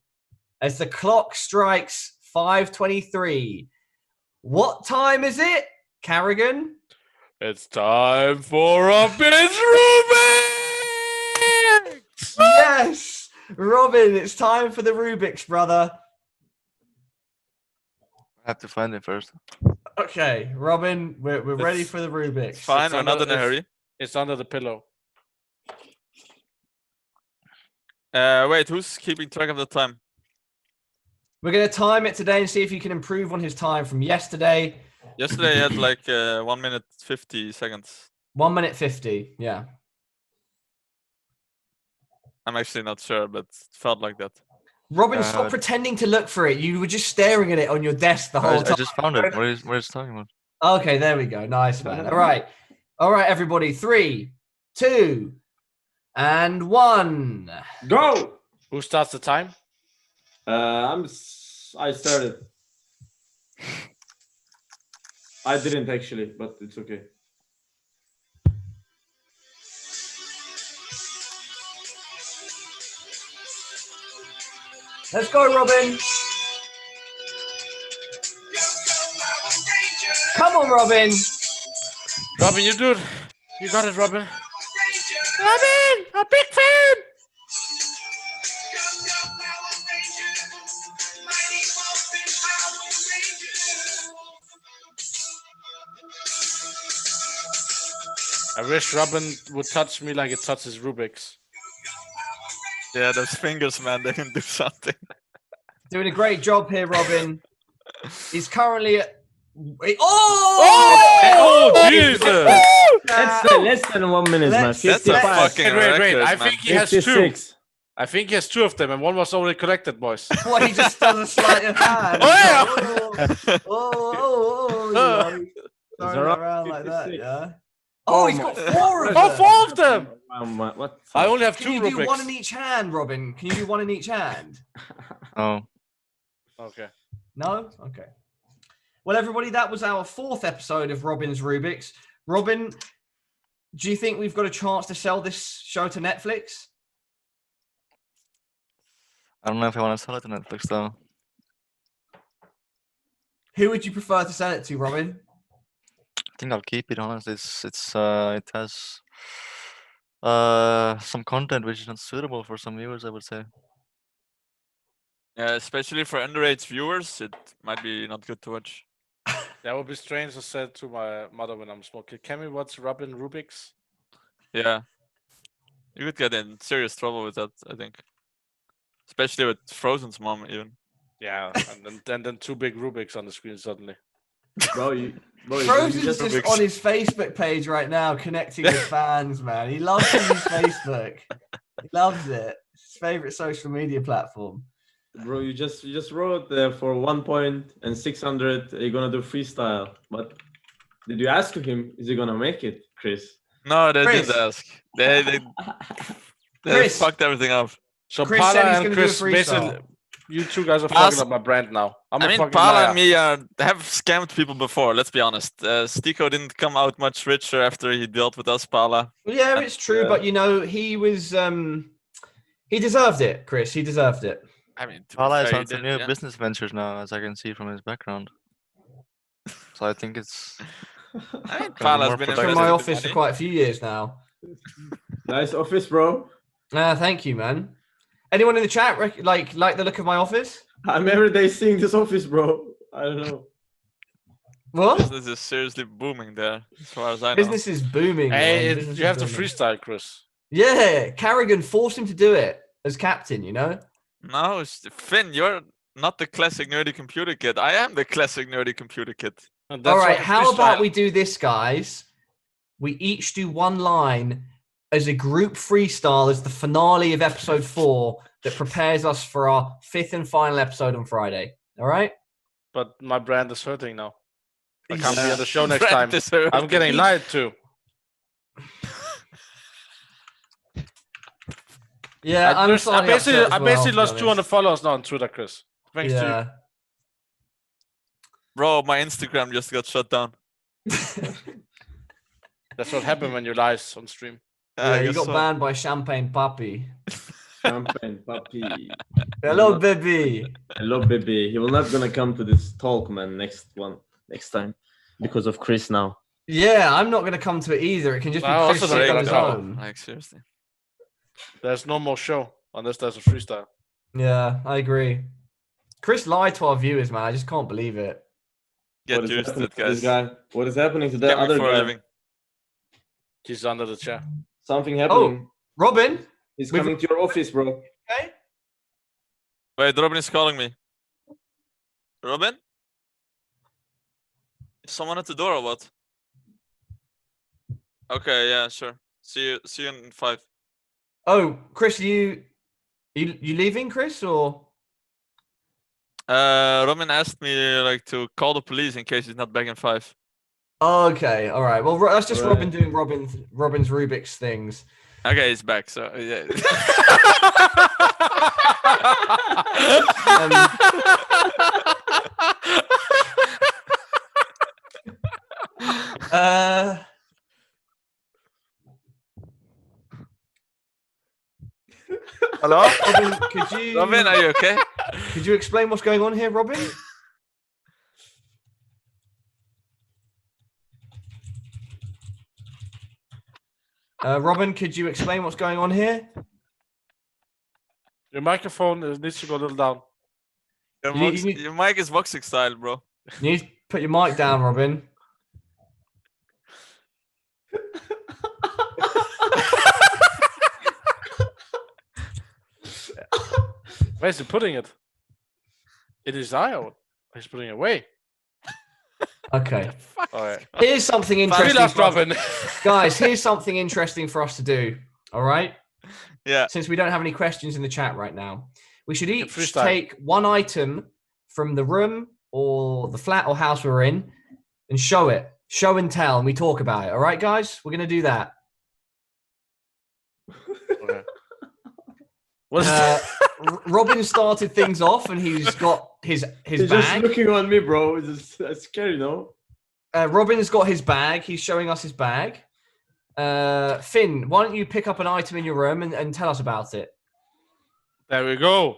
E: as the clock strikes 5:23, what time is it, Carrigan?
G: It's time for Robins RubikZ!
E: Yes, Robin, it's time for the Rubik's, brother.
I: I have to find it first.
E: Okay, Robin, we're ready for the Rubik's.
F: Fine, we're not in a hurry.
G: It's under the pillow.
F: Wait, who's keeping track of the time?
E: We're going to time it today and see if you can improve on his time from yesterday.
F: Yesterday he had like 1 minute 50 seconds.
E: 1 minute 50, yeah.
F: I'm actually not sure, but it felt like that.
E: Robin, stop pretending to look for it. You were just staring at it on your desk the whole time.
I: I just found it. What is talking about?
E: Okay, there we go. Nice, man. All right. All right, everybody. 3, 2, and 1.
A: Go!
G: Who starts the time?
A: I started. I didn't actually, but it's okay.
E: Let's go, Robin. Come on, Robin.
G: Robin, you do it. You got it, Robin. Robin, a big fan. I wish Robin would touch me like it touches Rubik's.
F: Yeah, those fingers, man, they can do something.
E: Doing a great job here, Robin. He's currently at...
G: Oh, Jesus!
A: Less than 1 minute, man. 55.
F: That's a fucking
G: Wait.
F: record,
G: I
F: man.
G: think he has
A: 56.
G: 2. I think he has 2 of them, and one was already collected, boys.
E: What, he just does a sleight of hand. Oh, throwing it around like that, yeah. Oh, he's got 4 of them.
G: Oh, 4 of them!
A: What?
G: I only have 2
E: Can you do
G: Rubik's.
E: 1 in each hand, Robin? Can you do 1 in each hand?
I: Oh.
G: Okay.
E: No? Okay. Well, everybody, that was our 4th episode of Robins RubikZ. Robin, do you think we've got a chance to sell this show to Netflix?
I: I don't know if I want to sell it to Netflix though.
E: Who would you prefer to sell it to, Robin?
I: I think I'll keep it. Honest, it has some content which is not suitable for some viewers, I would say.
F: Yeah, especially for underage viewers, it might be not good to watch.
G: That would be strange to say to my mother when I'm smoking. Can we watch Robin RubikZ?
F: Yeah. You could get in serious trouble with that, I think. Especially with Frozen's mom, even.
G: Yeah, and then 2 big Rubik's on the screen suddenly.
A: Bro,
E: Frozen's just on his Facebook page right now, connecting with fans, man. He loves his Facebook. He loves it. It's his favorite social media platform.
A: Bro, you just wrote for 1 point and 600. You're gonna do freestyle, but did you ask him? Is he gonna make it, Chris?
F: No, they
E: Chris.
F: didn't ask. They
E: Chris.
F: fucked everything up.
G: So
E: Chris
G: Pala
E: said he's
G: and
E: gonna
G: Chris,
E: do a freestyle.
G: basically, you 2 guys are fucking up my brand now.
F: I
G: a
F: mean,
G: fucking
F: Pala
G: liar.
F: and me have scammed people before, let's be honest. Stiko didn't come out much richer after he dealt with us, Pala.
E: Well, yeah, it's true, but you know, he was he deserved it, Chris. He deserved it.
F: I mean, to be
I: Pala is
F: fair, he
I: on some
F: did,
I: new
F: yeah.
I: business ventures now, as I can see from his background. So I think it's.
F: I mean,
I: be
F: Pala's
I: more
F: been
E: Been
I: productive.
E: in my
F: invested
E: office for
F: money.
E: quite a few years now.
A: Nice office, bro.
E: Thank you, man. Anyone in the chat like the look of my office?
A: I'm every day seeing this office, bro. I don't know.
E: What?
F: Business is seriously booming there, as far as I know.
E: Business is booming.
G: Hey,
E: man. Business
G: you have
E: is
G: to
E: booming.
G: freestyle, Chris.
E: Yeah, Carrigan forced him to do it as captain, you know?
F: No, Finn, you're not the classic nerdy computer kid. I am the classic nerdy computer kid.
G: And
E: All
G: that's
E: right,
G: why
E: how about
G: freestyle.
E: we do this, guys? We each do 1 line as a group freestyle as the finale of episode 4 that prepares us for our 5th and final episode on Friday. All right?
G: But my brand is hurting now. I can't be on the show next time.
F: Brand is hurting.
G: I'm getting lied to.
E: Yeah, I'm
G: I basically lost 200 followers now on Twitter, Chris. Thanks to
E: Yeah.
F: Bro, my Instagram just got shut down.
G: you. That's what happened when you lies on stream.
E: Yeah,
F: I
E: you
F: guess
E: got
F: so.
E: banned by Champagne Puppy.
A: Champagne puppy.
E: Hello, baby.
A: Hello, baby. He will not gonna come to this talk, man. Next time, because of Chris now.
E: Yeah, I'm not going to come to it either. It can just be
G: I
E: Chris
G: also
E: sitting
G: don't
E: on his
G: know.
E: own.
F: Like, seriously.
G: There's no more show unless there's a freestyle.
E: Yeah, I agree. Chris lied to our viewers, man. I just can't believe it.
F: Get
A: What is
F: used to
A: happening
F: it,
A: to this
F: guys.
A: guy? What is happening to that
F: Get me
A: other
F: for a
A: guy?
F: living.
G: He's under the chair.
A: Something happening.
E: Robin,
A: He's
E: we've-
A: coming to your office, bro.
E: okay?
F: Wait, Robin is calling me. Robin? Is someone at the door or what? Okay, yeah, sure. See you in 5.
E: Oh, Chris, you leaving, Chris, or?
F: Robin asked me like to call the police in case he's not back in 5.
E: Okay, all right. Well, that's just
A: Right.
E: Robin doing Robin's RubikZ things.
F: Okay, he's back. So yeah.
I: Hello?
E: Robin,
F: Robin, are you okay?
E: Could you explain what's going on here, Robin? Robin, could you explain what's going on here?
G: Your microphone needs to go a little down.
F: Your mic is boxing style, bro.
E: You need to put your mic down, Robin.
G: Where's he putting it? In his eye, or he's putting it away?
E: Okay.
G: All right.
E: Here's something interesting.
G: Freelance Robin.
E: Guys, here's something interesting for us to do. All right?
F: Yeah.
E: Since we don't have any questions in the chat right now, we should each
G: freestyle.
E: take one item from the room or the flat or house we're in and show it. Show and tell, and we talk about it. All right, guys? We're going to do that.
G: Okay. What is
E: Robin started things off, and he's got his
A: He's
E: bag.
A: just looking on me, bro. It's scary, no?
E: Robin's got his bag. He's showing us his bag. Finn, why don't you pick up an item in your room and tell us about it?
G: There we go.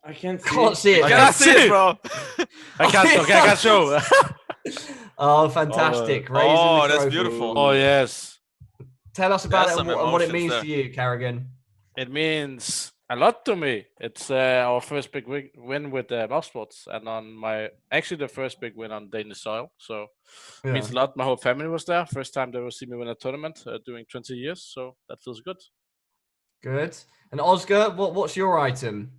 A: I can't see.
E: Can't see it.
F: I can't see it, bro.
G: I can't. Okay, I can't show.
E: Oh, fantastic! Raising the
F: Oh, that's
E: trophy.
F: beautiful.
G: Oh yes.
E: Tell us about
F: There's
E: it and
F: some
E: what it
F: emotions
E: means
F: there.
E: to you, Carrigan.
G: It means a lot to me. It's our first big win with mousesports, and actually the first big win on Danish soil. So it means a lot. My whole family was there. First time they will see me win a tournament during 20 years. So that feels good.
E: Good. And Oscar, what's your item?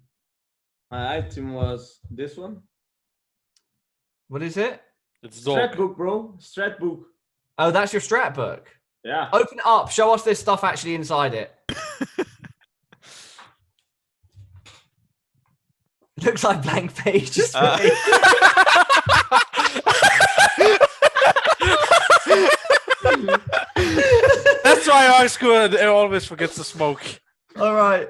A: My item was this one.
E: What is it?
G: It's
A: Strat
G: dog.
A: book, bro. Strat book.
E: Oh, that's your strat book.
A: Yeah.
E: Open it up. Show us this stuff actually inside it. Looks like blank pages.
G: That's why Oscar always forgets to smoke.
E: All right.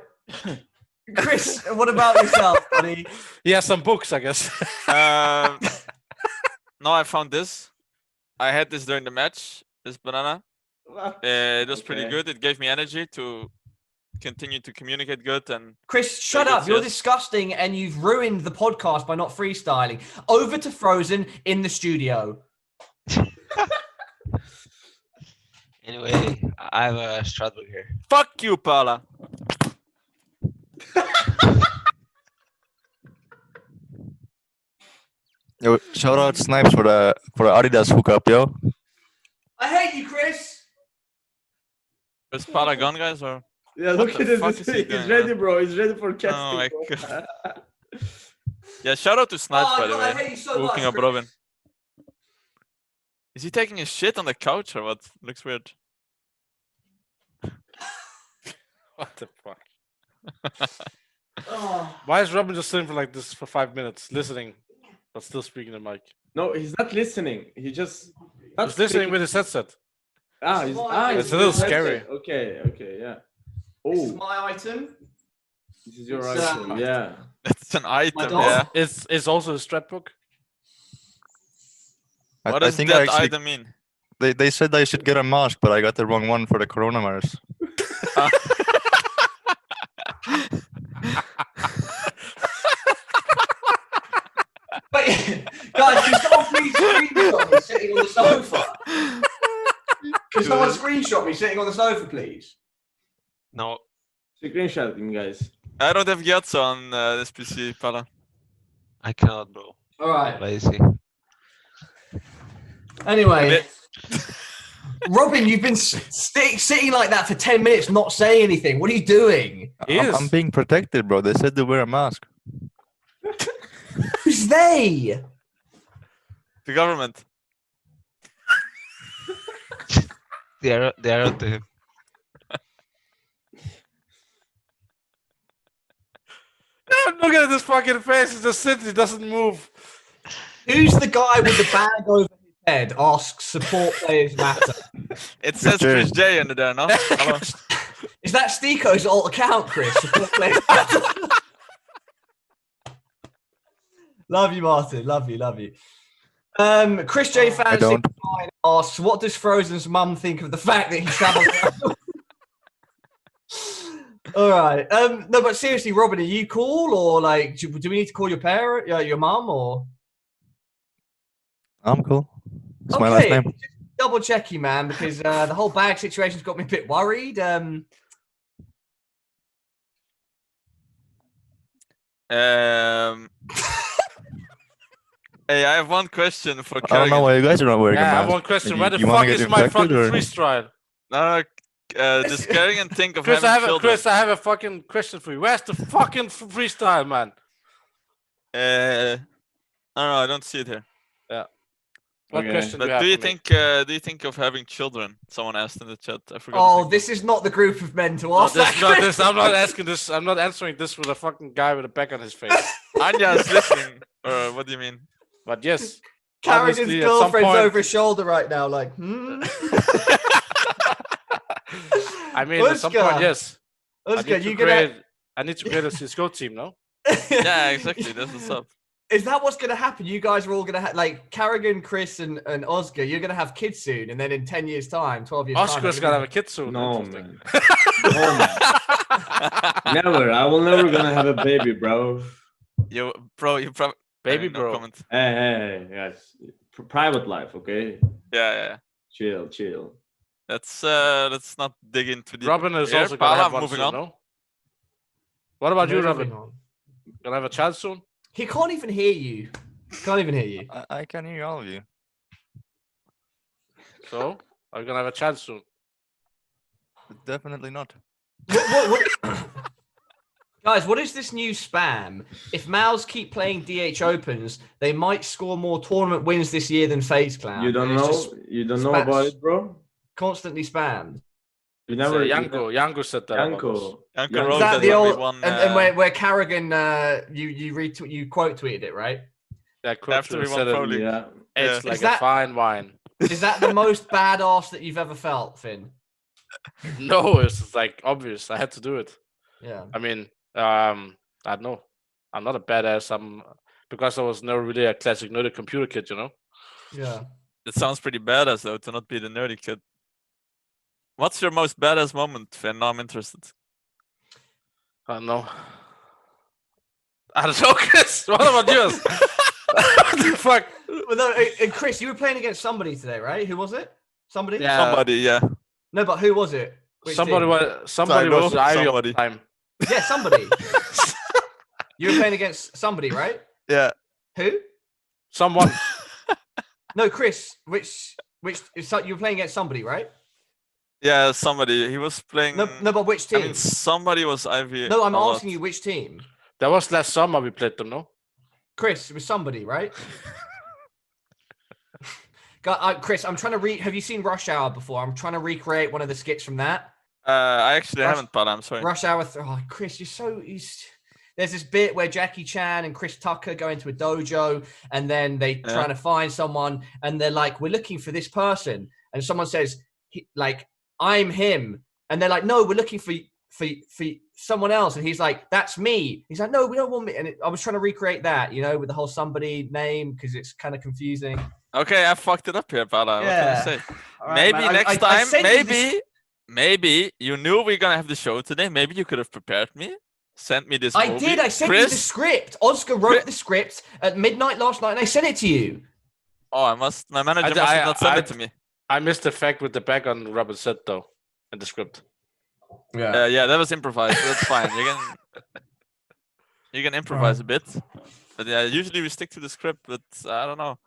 E: Chris, what about yourself, buddy?
G: He has some books, I guess.
F: No, I found this. I had this during the match. This banana. It was pretty good. It gave me energy to continue to communicate good. And
E: Chris, shut up. You're disgusting and you've ruined the podcast by not freestyling. Over to Frozen in the studio.
H: Anyway, I have a strat book here.
F: Fuck you, Paula.
I: Yo, shout out Snipes for the Adidas hookup, yo.
E: I hate you, Chris.
F: Is Paula gone, guys? Or
A: Yeah, look
F: What
A: at
F: the
A: it.
F: fuck is he
A: He's
F: doing,
A: ready,
F: man?
A: bro. He's ready for
F: Oh
A: casting.
F: my
A: bro.
F: God. Yeah, shout out to Snipes,
E: Oh,
F: by the
E: God, I
F: way.
E: hate you so
F: Hooking
E: much,
F: up
E: Chris.
F: Robin. Is he taking a shit on the couch or what? Looks weird.
G: What the fuck?
E: Oh.
G: Why is Robin just sitting for like this for 5 minutes, listening, but still speaking the mic?
A: No, he's not listening. He just.
G: He's listening with his headset.
A: It's
G: a little scary.
A: Okay, yeah.
E: This is
A: Oh,
E: my item.
A: this is your
E: It's,
A: item. Yeah.
F: That's an item,
E: dog.
F: yeah.
G: It's also a strat book.
F: What
I: I
F: does
I: think
F: that
I: actually,
F: item mean?
I: they said I should get a mask, but I got the wrong one for the coronavirus.
E: Wait, guys, can someone please screenshot me sitting on the sofa? Can someone screenshot me sitting on the sofa, please?
H: No,
A: Screenshot him, guys.
F: I don't have Gyatso on this PC, Paula.
H: I cannot, bro.
E: All right.
H: Lazy.
E: Anyway, Robin, you've been sitting like that for 10 minutes, not saying anything. What are you doing?
I: I'm being protected, bro. They said to wear a mask.
E: Who's they?
F: The government.
H: They are onto him.
G: Look at this fucking face. He just sits. He doesn't move.
E: Who's the guy with the bag over his head? Asks support players matter.
F: It says Chris J under there, no?
E: Is that Stiko's alt account, Chris? Support players matter. Love you, Martin. Love you. Chris J fan asks, what does Frozen's mum think of the fact that he travels around? All right. No, but seriously, Robin, are you cool, or like, do we need to call your parent, your mum, or?
I: I'm cool. It's my last name.
E: Just double checking, man, because the whole bag situation's got me a bit worried.
F: Hey, I have one question for
I: I don't know why you guys are not wearing a mask.
G: I have one question. Where the fuck is my fucking freestyle?
F: No, does Kerrigan think of
G: Chris,
F: having children?
G: Chris, I have a fucking question for you. Where's the fucking freestyle, man?
F: I don't know. I don't see it here.
G: Yeah. What question
F: but
G: do you
F: do you think of having children? Someone asked in the chat. I forgot.
E: Oh, this is not the group of men to ask that question.
G: I'm not asking this. I'm not answering this with a fucking guy with a bag on his face.
F: Anya's listening. What do you mean?
G: But yes.
E: Carrigan's girlfriend's over his shoulder right now, like,
G: I mean, at some point, yes.
E: Uska,
G: I need to create a Cisco team, no?
F: Yeah, exactly. That's what's up.
E: Is that what's going to happen? You guys are all going to have, like, Carrigan, Chris, and Oscar, you're going to have kids soon, and then in 10 years' time, 12 years' time...
G: Oscar's going to have a kid soon.
A: No, man. No, man. Never. I will never going to have a baby, bro.
F: You probably...
G: Baby,
F: no
G: bro.
F: Comment.
A: Hey, guys. Private life, okay?
F: Yeah.
A: Chill.
F: Let's not dig into the...
G: Robin is also going to have one
F: moving
G: soon,
F: on.
G: no? What about you, Robin? Gonna have a child soon?
E: He can't even hear you. Can't even hear you.
I: I can hear all of you.
G: So, are you gonna have a child soon?
I: Definitely not.
E: What? Guys, what is this new spam? If MOUZ keep playing DH Opens, they might score more tournament wins this year than FaZe Clan.
A: You don't know? You don't know about it, bro?
E: Constantly spammed.
A: You never...
G: Yanko said that.
F: Yanko wrote
E: is that
F: that
E: the old...
F: one,
E: and where Carrigan, you quote tweeted it, right?
G: Yeah,
F: after we won Pro League.
A: Yeah.
G: It's like a fine wine.
E: Is that the most badass that you've ever felt, Finn?
G: No, it's like obvious. I had to do it.
E: Yeah.
G: I mean, I don't know. I'm not a badass. Because I was never really a classic nerdy computer kid, you know?
E: Yeah.
F: It sounds pretty badass though to not be the nerdy kid. What's your most badass moment, Finn? Now I'm interested.
G: I don't know. I don't know, Chris. What about yours? What the fuck?
E: Well, no, Chris, you were playing against somebody today, right? Who was it? Somebody?
G: Yeah.
F: Somebody, yeah.
E: No, but who was it? Which
G: somebody
E: team?
G: was Ivy all the time.
E: Yeah, somebody. You were playing against somebody, right?
F: Yeah.
E: Who?
G: Someone.
E: No, Chris. Which? You were playing against somebody, right?
F: Yeah, somebody. He was playing.
E: No, but which team?
F: I mean, somebody was Ivy.
E: No, I'm asking you which team.
G: That was last summer we played them, no?
E: Chris, it was somebody, right? Chris, I'm trying to have you seen Rush Hour before? I'm trying to recreate one of the skits from that.
F: I actually haven't, but I'm sorry.
E: Rush Hour. Chris, there's this bit where Jackie Chan and Chris Tucker go into a dojo, and then they trying to find someone, and they're like, "We're looking for this person," and someone says, "I'm him," and they're like, "No, we're looking for someone else," and he's like, "That's me." He's like, "No, we don't want me." And I was trying to recreate that, with the whole somebody name because it's kind of confusing.
F: Okay, I fucked it up here, Bala. What can I say?
E: Right,
F: maybe
E: man.
F: next time, maybe you knew we were gonna have the show today. Maybe you could have prepared me, sent me this.
E: I did. I sent you the script. Oscar wrote the script at midnight last night, and I sent it to you.
F: Oh, my manager must have not sent it to me.
G: I missed the fact with the back on RubikZ though in the script.
F: Yeah, that was improvised. So that's fine. You can improvise a bit, but yeah, usually we stick to the script. But I don't know.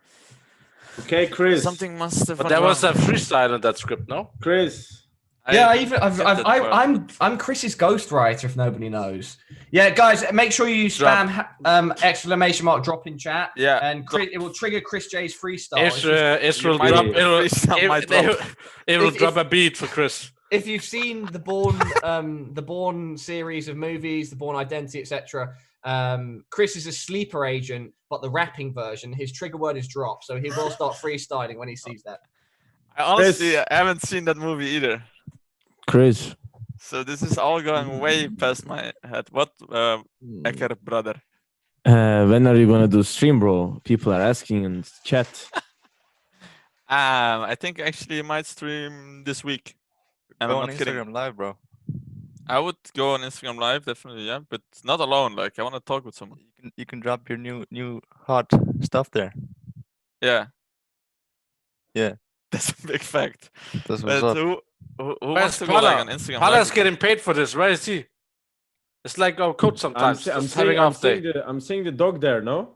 A: Okay, Chris.
F: Something must have.
G: But there was a freestyle in that script, no?
A: Chris.
E: Yeah, I'm Chris's ghostwriter. If nobody knows. Yeah, guys, make sure you spam exclamation mark drop in chat.
F: Yeah,
E: and Chris, it will trigger Chris J's freestyle.
G: It will drop a beat for Chris.
E: If you've seen the Bourne series of movies, the Bourne Identity, etc., Chris is a sleeper agent, but the rapping version, his trigger word is drop, so he will start freestyling when he sees that.
F: I honestly haven't seen that movie either.
A: Chris.
F: So this is all going way past my head. What, Ecker brother?
A: When are you gonna do stream, bro? People are asking in chat.
F: I think actually I might stream this week. And
I: Go
F: I'm
I: on
F: not kidding.
I: Instagram Live, bro.
F: I would go on Instagram Live, definitely, yeah, but not alone. Like I want to talk with someone.
I: You can drop your new hot stuff there.
F: Yeah.
I: Yeah.
F: That's a big fact.
I: That's what's up.
F: Who wants to go like on Instagram?
G: Pala's getting paid for this. Where is he? It's like our coach sometimes. I'm
A: seeing the dog there, no?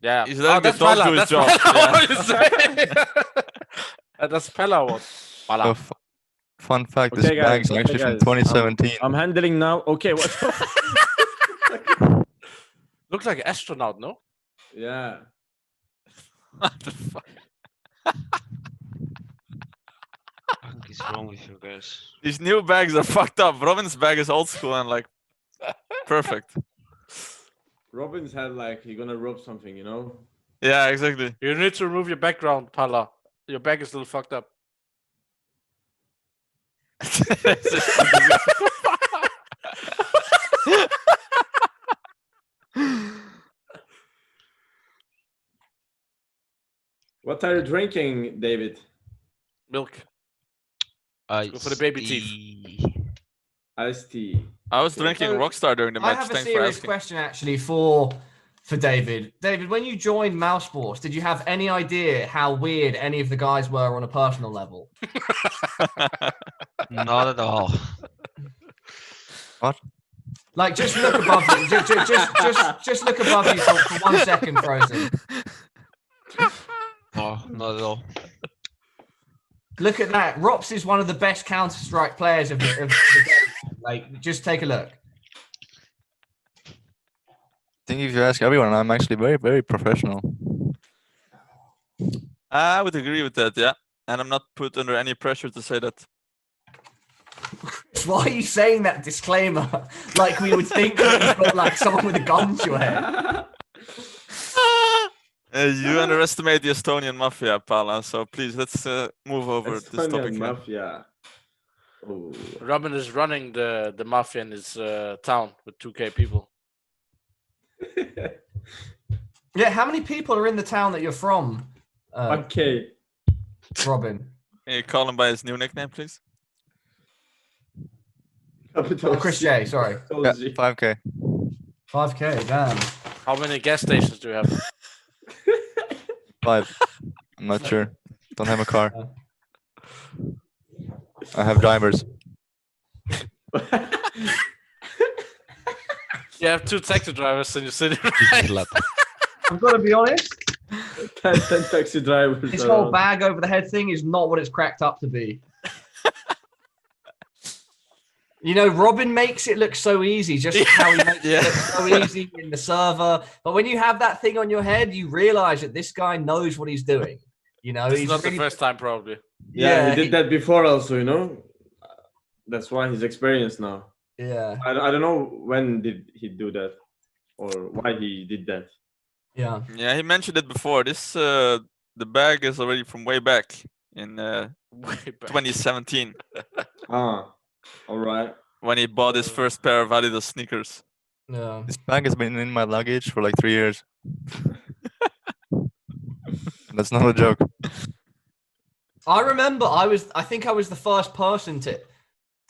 G: Yeah.
F: He's letting the dog do his job.
G: That's Pala. Pala.
I: Fun fact, this bag's actually from 2017.
A: I'm handling now. Okay, what?
G: Looks like an astronaut, no?
A: Yeah.
F: What the fuck?
H: What is wrong with you guys?
F: These new bags are fucked up. Robin's bag is old school and like perfect.
A: Robin's had like you're gonna rub something, you know?
F: Yeah, exactly.
G: You need to remove your background, Pala. Your bag is a little fucked up.
A: What are you drinking, David?
G: Milk. Go for the baby teeth.
A: Iced tea.
F: I was drinking Rockstar during the match.
E: I have a
F: Thanks
E: serious
F: for asking.
E: question actually for David. David, when you joined mousesports, did you have any idea how weird any of the guys were on a personal level?
H: Not at all.
I: What?
E: Like, just look above you. Just look above you for 1 second, Frozen.
H: No, not at all.
E: Look at that. Rops is one of the best Counter-Strike players of the game. Like, just take a look.
I: I think if you ask everyone, I'm actually very, very professional.
F: I would agree with that, yeah. And I'm not put under any pressure to say that.
E: Why are you saying that disclaimer? Like we would think that you've got like someone with a gun to your head.
F: You underestimate the Estonian mafia, Pala. So please, let's move over this topic.
A: Mafia. Oh.
G: Robin is running the mafia in his town with 2K people.
E: Yeah, how many people are in the town that you're from?
A: 1K.
E: Robin.
F: Can you call him by his new nickname, please?
E: Chris J, sorry.
I: Yeah, 5K.
E: 5K, damn.
G: How many gas stations do you have?
I: 5. I'm not sure. Don't have a car. I have drivers.
G: You have 2 taxi drivers and you sit
E: I'm gonna be honest.
A: 10 taxi drivers.
E: This whole bag over the head thing is not what it's cracked up to be. You know, Robin makes it look so easy, just how he makes it look so easy in the server. But when you have that thing on your head, you realize that this guy knows what he's doing. You know,
G: it's not the first time, probably.
A: Yeah, he did that before also, you know. That's why he's experienced now.
E: Yeah.
A: I don't know when did he do that or why he did that.
E: Yeah.
F: Yeah, he mentioned it before. This the bag is already from way back in 2017.
A: Ah. All right.
F: When he bought his first pair of Adidas sneakers.
E: Yeah.
I: This bag has been in my luggage for like 3 years. That's not a joke.
E: I remember I think I was the first person to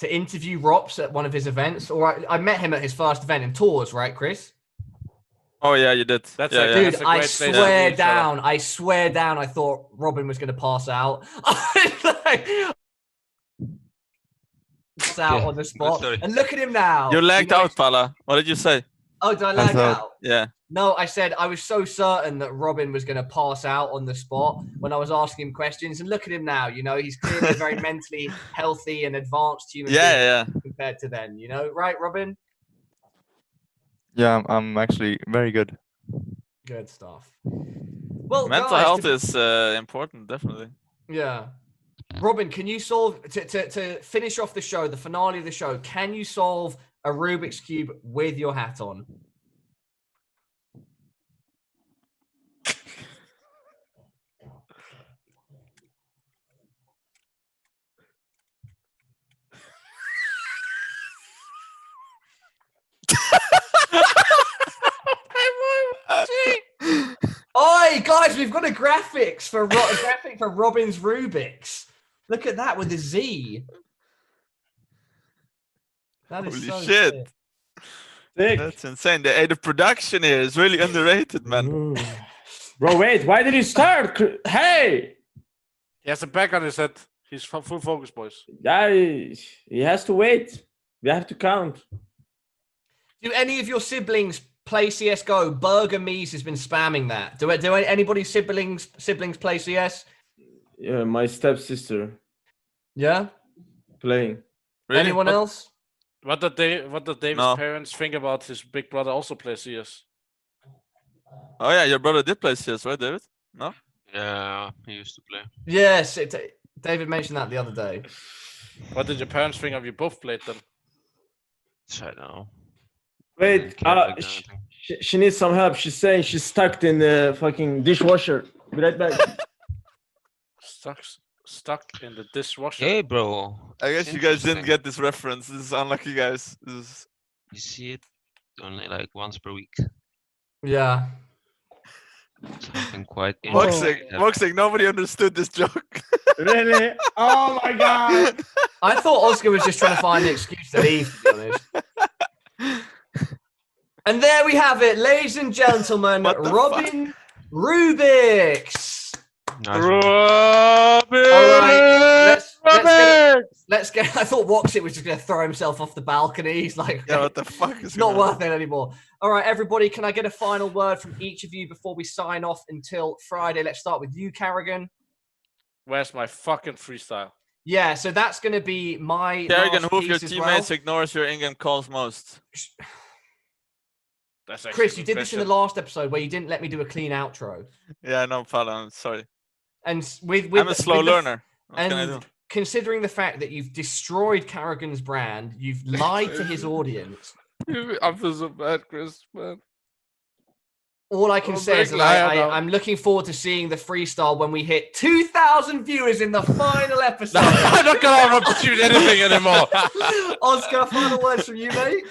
E: interview Rops at one of his events, or I met him at his first event in Tours, right, Chris?
F: Oh yeah, you did.
G: That's
E: dude, I swear down, I thought Robin was going to pass out. Out on the spot, and look at him now.
F: You lagged out, Pala. What did you say?
E: Oh, did I lag
I: thought-
E: out?
F: Yeah.
E: No, I said I was so certain that Robin was going to pass out on the spot when I was asking him questions. And look at him now, you know, he's clearly a very mentally healthy and advanced human being
F: Yeah.
E: compared to then, you know, right, Robin?
I: Yeah, I'm actually very good.
E: Good stuff. Well,
F: Mental
E: guys,
F: health is important, definitely.
E: Yeah. Robin, can you solve, to finish off the show, the finale of the show, can you solve a Rubik's Cube with your hat on? Oi, guys, we've got a graphics for graphic for Robin's Rubik's. Look at that with the Z. That is
F: Holy
E: so
F: shit.
E: sick.
A: Sick.
F: That's insane. The production here is really underrated, man.
A: Ooh. Bro, wait, why did he start? Hey!
G: He has a back on his head. He's full focus, boys.
A: Yeah, he has to wait. We have to count.
E: Do any of your siblings play CSGO? Burger Mees has been spamming that. Do anybody's siblings play CS?
A: Yeah, my stepsister
E: Yeah?
A: playing.
F: Really?
E: Anyone else?
G: What did David's
F: No.
G: parents think about his big brother also plays CS?
F: Oh yeah, your brother did play CS, right, David? No?
H: Yeah, he used to play.
E: Yes, David mentioned that the other day.
G: What did your parents think of you both played then?
H: I don't know.
A: Wait, she needs some help. She's saying she's stuck in the fucking dishwasher. Be right back.
G: Stuck in the dishwasher.
H: Hey, bro.
F: I guess you guys didn't
H: Interesting.
F: get this reference. This is unlucky, guys. This is...
H: You see it only like once per week.
E: Yeah.
H: Something quite
F: Moxic, nobody understood this joke.
A: Really? Oh my god!
E: I thought Oscar was just trying to find an excuse to leave, to be honest. And there we have it, ladies and gentlemen, Robin RubikZ.
G: Robin!
E: All right, let's get. I thought Woxit was just going to throw himself off the balcony. He's like,
F: Yeah, what the fuck is
E: not
F: going on?
E: worth it anymore. All right, everybody, can I get a final word from each of you before we sign off until Friday? Let's start with you, Carrigan.
G: Where's my fucking freestyle?
E: Yeah, so that's going to be my
F: Kerrigan,
E: last
F: who of your
E: piece as
F: teammates
E: well.
F: ignores your in-game calls most?
G: That's actually
E: Chris,
G: a
E: you
G: good
E: did this in
G: question.
E: the last episode where you didn't let me do a clean outro.
F: Yeah, no, pal, I'm sorry.
E: And with
F: I'm a slow
E: with the-
F: learner. What can I do?
E: And considering the fact that you've destroyed Carrigan's brand, you've lied to his audience.
G: I feel so bad, Chris, man.
E: All I can
G: I'm
E: say is
G: very
E: that
G: glad now.
E: I'm looking forward to seeing the freestyle when we hit 2,000 viewers in the final episode.
G: I'm not gonna shoot anything anymore.
E: Oscar, final words from you, mate.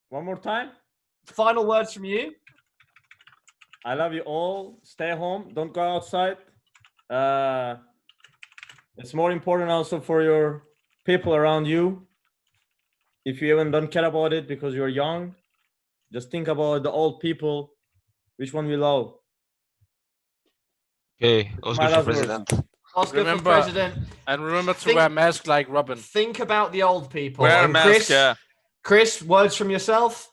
A: One more time.
E: Final words from you.
A: I love you all. Stay home. Don't go outside. It's more important also for your people around you. If you even don't care about it because you're young, just think about the old people. Which one we love?
H: Okay, Oscar
A: My
H: for
A: last word.
H: president.
E: Oscar
G: Remember-
E: for president.
G: And remember to
E: Think-
G: wear a mask like Robin.
E: Think about the old people.
F: Wear a
E: And
F: mask, yeah.
E: Chris, words from yourself.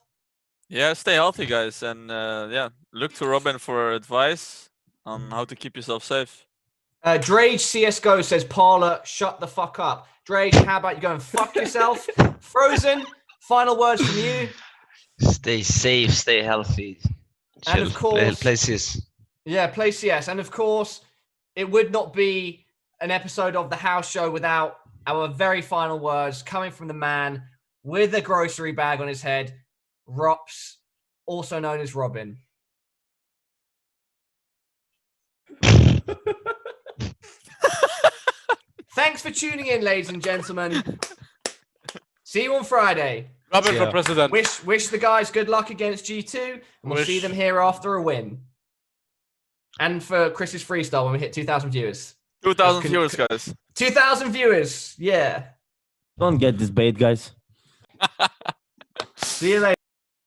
F: Yeah, stay healthy, guys. And yeah, look to Robin for advice on how to keep yourself safe.
E: Drage CSGO says, Parler, shut the fuck up. Drage, how about you go and fuck yourself? Frozen, final words from you.
H: Stay safe, stay healthy.
E: And of
H: Chill,
E: course-
H: play CS.
E: Yeah, play CS. And of course, it would not be an episode of The House Show without our very final words coming from the man with a grocery bag on his head, Rops, also known as Robin. Thanks for tuning in, ladies and gentlemen. See you on Friday.
G: Robin
H: Yeah.
G: for president.
E: Wish the guys good luck against G2, and we'll see
G: Wish-
E: them here after a win. And for Chris's freestyle when we hit 2,000 viewers.
F: 2,000
E: Can-
F: viewers, guys.
E: 2,000 viewers, yeah.
A: Don't get this bait, guys.
E: See you later.